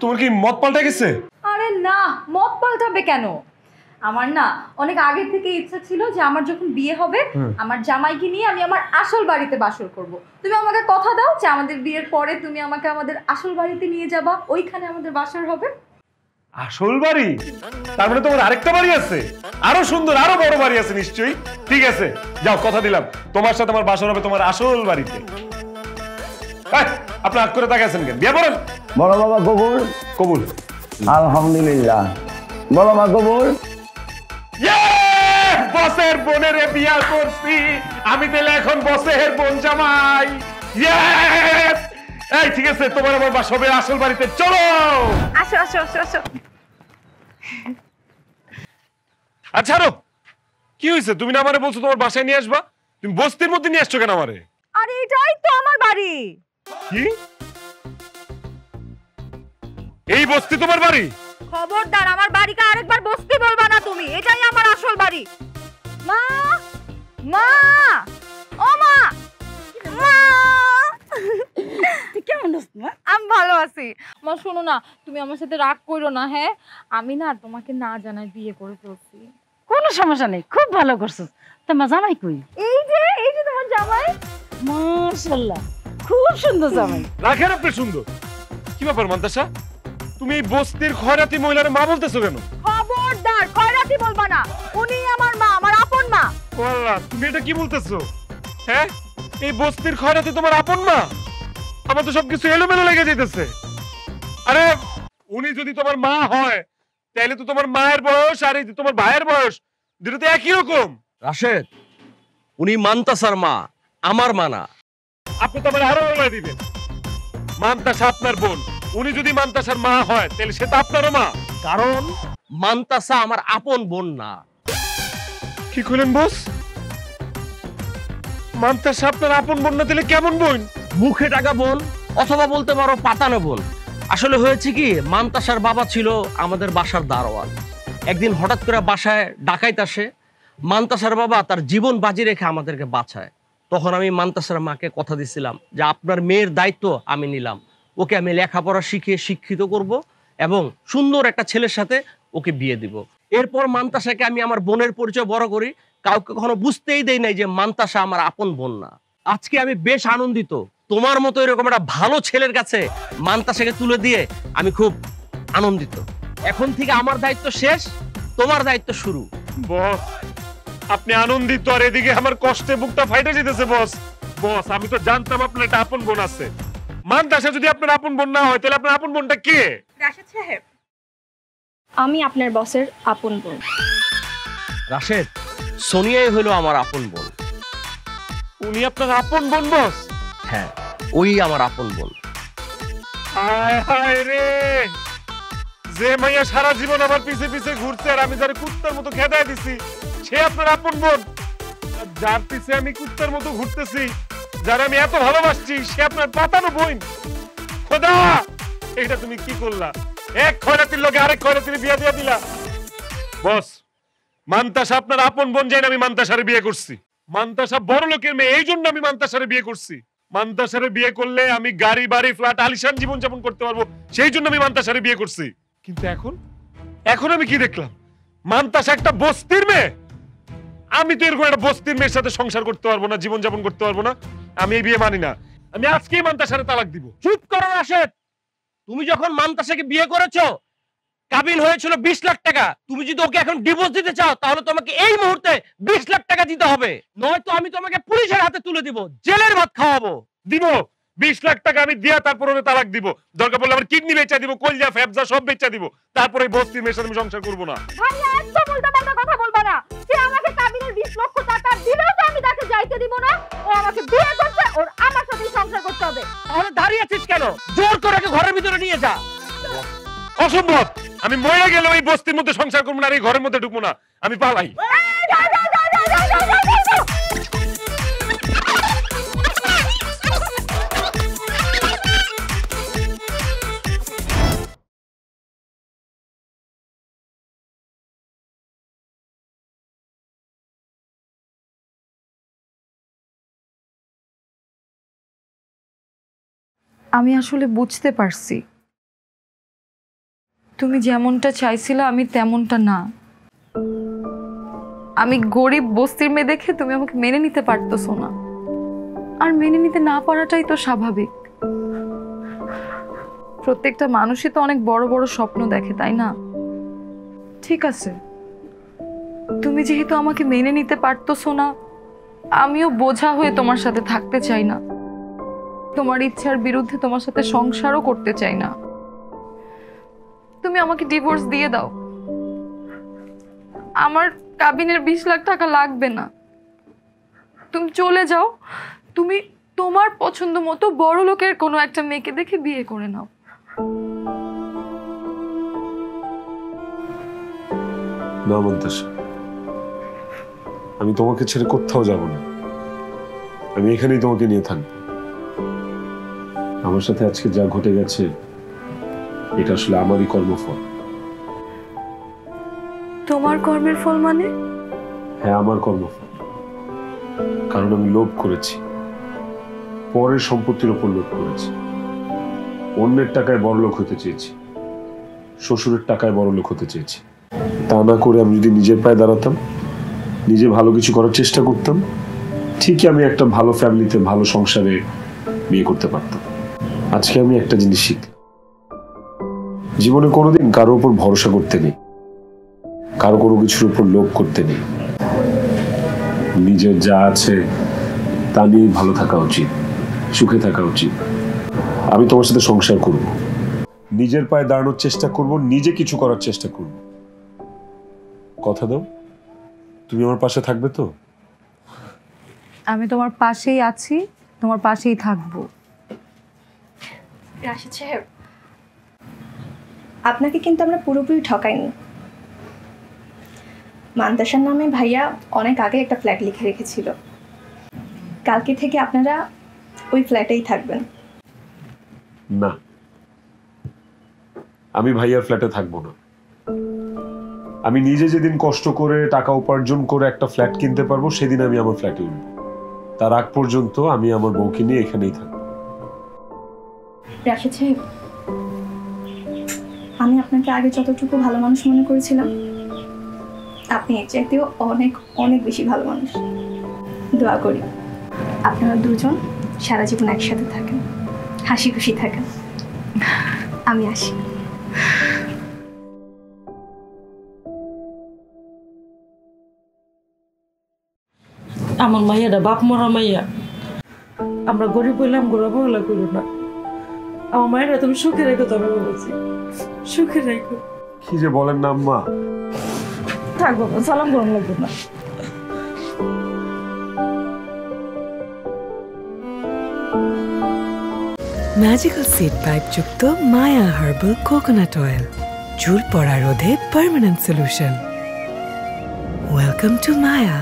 তোমার কি মত পাল্টে গেছে? আরে না, মত পাল্টাবে কেন? আমার না অনেক আগে থেকে ইচ্ছা ছিল যে আমার যখন বিয়ে হবে আমার জামাইকে নিয়ে আমি আমার আসল বাড়িতে বাসর করব। তুমি আমাকে কথা দাও যে আমাদের বিয়ের পরে তুমি আমাকে আমাদের আসল বাড়িতে নিয়ে যাবা, ওইখানে আমাদের বাসর হবে। আসল বাড়ি? তার মানে তোমার আরেকটা বাড়ি আছে? আরো সুন্দর, আরো বড় বাড়ি আছে নিশ্চয়ই। ঠিক আছে, যাও, কথা দিলাম তোমার সাথে আমার বাসর হবে তোমার আসল বাড়িতে। আপনি আগ করে তাকাইছেন কেন? বিয়ে পড়েন। বলো বাবা কবুল। কবুল। আলহামদুলিল্লাহ। বলো মা কবুল। বসের বোনের বিয়া করছি আমি, তাহলে এখন বসের বোন জামাই। এই ঠিক আছে, তোমার আমার বাসা হবে আসল বাড়িতে, চলো। আসো আসো আসো আসো। আচ্ছা কি হয়েছে? তুমি না আমারে বলছো তোমার বাসায় নিয়ে আসবা, তুমি বস্তির মধ্যে নিয়ে আসছো কেন আমারে? আরে এটাই তো আমার বাড়ি। কি? এই বস্তি তোমার বাড়ি? খবরদার, আমার বাড়িকে আরেকবার বস্তি বলবা না তুমি, এটাই আমার আসল বাড়ি। মা, মা, ও মা, মা, তুই কেমন আছিস মা? আমি ভালো আছি। মা শোনো না, তুমি আমার সাথে রাগ করো না। হ্যাঁ, আমি না তোমাকে না জানাই বিয়ে করে ফেলছি। কোনো সমস্যা নেই, খুব ভালো করছিস। তোমার জামাই কই? এই যে তোমার জামাই। মাশাআল্লাহ, খুব সুন্দর জামাই। রাখেন আপনি সুন্দর। কি ব্যাপার মান্তাসা, তুমি এই বস্তির খয়রাতি মহিলার মা বলতেছো কেন? খবরদার, খয়রাতি বলবা না। উনি আমার মা, আমার আপন মা। ও আল্লাহ, তুমি এটা কি বলতেছো? হ্যাঁ, এই বস্তির খয়রাতি তোমার আপন মা? আমার তো সবকিছু এলোমেলো লেগে যেতেছে। আরে উনি যদি তোমার মা হয় তাহলে তো তোমার মায়ের বয়স আর এই যে তোমার ভাইয়ের বয়স দুটো তো একই রকম। রাশেদ, উনি মান্তাসার মা, আমার মা না। আপনি তো আমার আরো বলে দিবেন মান্তাসা আপনার বোন। উনি যদি মান্তাসার মা হয় তাহলে সে তো আপনারও মা। কারণ মান্তাসা আমার আপন বোন না। কি করলেন বস? মান্তাসা আপনার আপন বোন না তাহলে কেমন বোন? মুখে টাকা বোন, অথবা বলতে পারো পাতানো বোন। আসলে হয়েছে কি, মান্তাসার বাবা ছিল আমাদের বাসার দারোয়ান। একদিন হঠাৎ করে বাসায় ডাকাইত আসে। মান্তাসার বাবা তার জীবন বাজি রেখে আমাদেরকে বাঁচায়। তখন আমি মান্তাসার মাকে কথা দিছিলাম যে আপনার মেয়ের দায়িত্ব আমি নিলাম, ওকে আমি লেখাপড়া শিখিয়ে শিক্ষিত করব এবং সুন্দর একটা ছেলের সাথে ওকে বিয়ে দিব। এরপর মান্তাসাকে আমি আমার বোনের পরিচয় বড় করি, কাউকে কখনো বুঝতেই দেই নাই যে মান্তাসা আমার আপন বোন না। আজকে আমি বেশ আনন্দিত, তোমার মতো এরকম একটা ভালো ছেলের কাছে মান্তাসাকে তুলে দিয়ে আমি খুব আনন্দিত। এখন থেকে আমার দায়িত্ব শেষ, তোমার দায়িত্ব শুরু। বস আপনি আনন্দিত আর এদিকে আমার কষ্টে বুকটা ফাইটে যেতেছে। বস বস আমি তো জানতাম আপনার একটা আপন বোন আছে। মান্তাসা যদি আপনার আপন বোন না হয় তাহলে আপনার আপন বোনটা কে? রাশেদ সাহেব, আমি আপনার বসের আপন বোন। রাশেদ, সোনিয়াই হলো আমার আপন বোন। উনি আপনার আপন বোন বস? হ্যাঁ, ওই আমার আপন বোন। হায় হায় রে, যে মাইয়া সারা জীবন আমার পিছে পিছে ঘুরছে আর আমি যারা কুত্তার মতো খেদায় দিছি সে আপনার আপন বোন। আর যার পিছে আমি কুত্তার মতো ঘুরতেছি, যারা আমি এত ভালোবাসছি, সে আপনার পাতানো বোন। খোদা, এটা তুমি কি করলা? এক খয়রাতির লোকে আরেক খয়রাতির বিয়ে দিয়ে দিলা। বস মান্তাসা আপনার আপন বোন জানি আমি মান্তাসারে বিয়ে করছি। মান্তাসা বড় লোকের মেয়ে, এই জন্য আমি মান্তাসারে বিয়ে করছি। মান্তাসারে বিয়ে করলে আমি গাড়ি বাড়ি ফ্ল্যাট আলিশান জীবন যাপন করতে পারবো, সেই জন্য আমি মান্তাসারে বিয়ে করছি। কিন্তু এখন আমি কি দেখলাম? মান্তাসা একটা বস্তির মেয়ে। আমি তো এরকম একটা বস্তির মেয়ের সাথে সংসার করতে পারবো না, জীবন যাপন করতে পারবো না। আমি এই বিয়ে মানি না। আমি আজকেই মান্তাসারে তালাক দিব। চুপ করো রাশেদ, তুমি যখন মান্তাসাকে বিয়ে করেছো কাবিন হয়েছিল 20 লাখ টাকা। তুমি যদি ওকে এখন ডিভোর্স দিতে চাও তাহলে তোমাকে এই মুহূর্তে 20 লাখ টাকা দিতে হবে, নয়তো আমি তোমাকে পুলিশের হাতে তুলে দিব, জেলের ভাত খাওয়াবো। দিব 20 লাখ টাকা আমি দিয়া তারপর ওরে তালাক দিব। দরকার পড়লে আমার কিডনি বেচা দিব, কলজা ফেফজা সব বেচা দিব। তারপরে বস্তির মেয়ের সাথে আমি সংসার করব না। ভাইয়া একদম উল্টাপাল্টা কথা বলবা না। সে আমাকে কাবিনের 20 লক্ষ টাকা দিলেও তো আমি তাকে যাইতে দিব না। ও আমাকে বিয়ে করছে, ওর আমার সাথেই সংসার করতে হবে। তাহলে দাঁড়িয়ে আছিস কেন? জোর করে ওকে ঘরের ভিতরে নিয়ে যা। অসম্ভব, আমি মরে গেলে এই বস্তির মধ্যে সংসার করবো না, আর এই ঘরের মধ্যে ঢুকবো না। আমি পালাই। আমি আসলে বুঝতে পারছি তুমি যেমনটা চাইছিলে আমি তেমনটা না। আমি গরিব বস্তির মেয়ে দেখে তুমি আমাকে মেনে নিতে পারতেছো না, আর মেনে নিতে না পারাটাই তো স্বাভাবিক। প্রত্যেকটা মানুষই তো অনেক বড় বড় স্বপ্ন দেখে, তাই না? ঠিক আছে, তুমি যেহেতু আমাকে মেনে নিতে পারতেছো না, আমিও বোঝা হয়ে তোমার সাথে থাকতে চাই না। তোমার ইচ্ছার বিরুদ্ধে তোমার সাথে সংসারও করতে চাই না। তুমি আমাকে ডিভোর্স দিয়ে দাও। আমার কাবিনের 20 লাখ টাকা লাগবে না। তুমি চলে যাও। তুমি তোমার পছন্দ মতো বড় লোকের কোনো একটা মেয়েকে দেখে বিয়ে করে নাও। না মান্তাসা, আমি তোমাকে ছেড়ে কোথাও যাব না। আমি এখানেই তোমাকে নিয়ে থাকবো। আমার সাথে আজকে যা ঘটে গেছে এটা আসলে আমারই কর্মফল। তোমার কর্মের ফল মানে? হ্যাঁ, আমার কর্মফল। কারণ আমি লোভ করেছি, পরের সম্পত্তির উপর লোভ করেছি। অন্যের টাকায় বড়লোক হতে চেয়েছি, শ্বশুরের টাকায় বড়লোক হতে চেয়েছি। তা না করে আমি যদি নিজের পায়ে দাঁড়াতাম, নিজে ভালো কিছু করার চেষ্টা করতাম, ঠিকই আমি একটা ভালো ফ্যামিলিতে ভালো সংসারে বিয়ে করতে পারতাম। আজকে আমি একটা জিনিস শিখলাম, জীবনে কোনোদিন কারোর উপর ভরসা করতে নেই, কারো কোনো কিছুর উপর লোভ করতে নেই। নিজের যা আছে তা নিয়ে ভালো থাকা উচিত, সুখে থাকা উচিত। আমি তোমার সাথে সংসার করব, নিজের পায়ে দাঁড়ানোর চেষ্টা করব, নিজে কিছু করার চেষ্টা করব। কথা দাও, তুমি আমার পাশে থাকবে তো? আমি তোমার পাশেই আছি, তোমার পাশেই থাকবো। রাশেদ সাহেব, আপনাকে কিন্তু আমরা পুরোপুরি ঠকাইনি। মান্তাসার নামে ভাইয়া অনেক আগে একটা ফ্ল্যাট লিখে রেখেছিল, কালকে থেকে আপনারা ওই ফ্ল্যাটেই থাকবেন। না, আমি ভাইয়ার ফ্ল্যাটে থাকবো না। আমি নিজে যেদিন কষ্ট করে টাকা উপার্জন করে একটা ফ্ল্যাট কিনতে পারবো সেদিন আমি আমার ফ্ল্যাটে উঠবো। তার আগ পর্যন্ত আমি আমার বউকে নিয়ে এখানেই থাকবো। রাশেদ সাহেব, আমি আপনাকে আগে যতটুকু ভালো মানুষ মনে করেছিলাম, আপনি এর চাইতেও অনেক অনেক বেশি ভালো মানুষ। দোয়া করি আপনারা দুজন সারা জীবন একসাথে থাকেন, হাসি খুশি থাকেন। আমি আসি। আমার মাইয়াটা বাপ মরা মাইয়া, আমরা গরিব হইলাম, গোড়া বহলা করো না। আমার মায়েরা তুমি সুখে রেখো, তবে বলছি সুখে রেখো। কি যে বলেন না আম্মা। থাক বাবা, সালাম গরম লাগবে না। ম্যাজিক্যাল সিড পাইপ যুক্ত মায়া হার্বাল কোকোনাট অয়েল, চুল পড়া রোধে permanent solution. Welcome to Maya.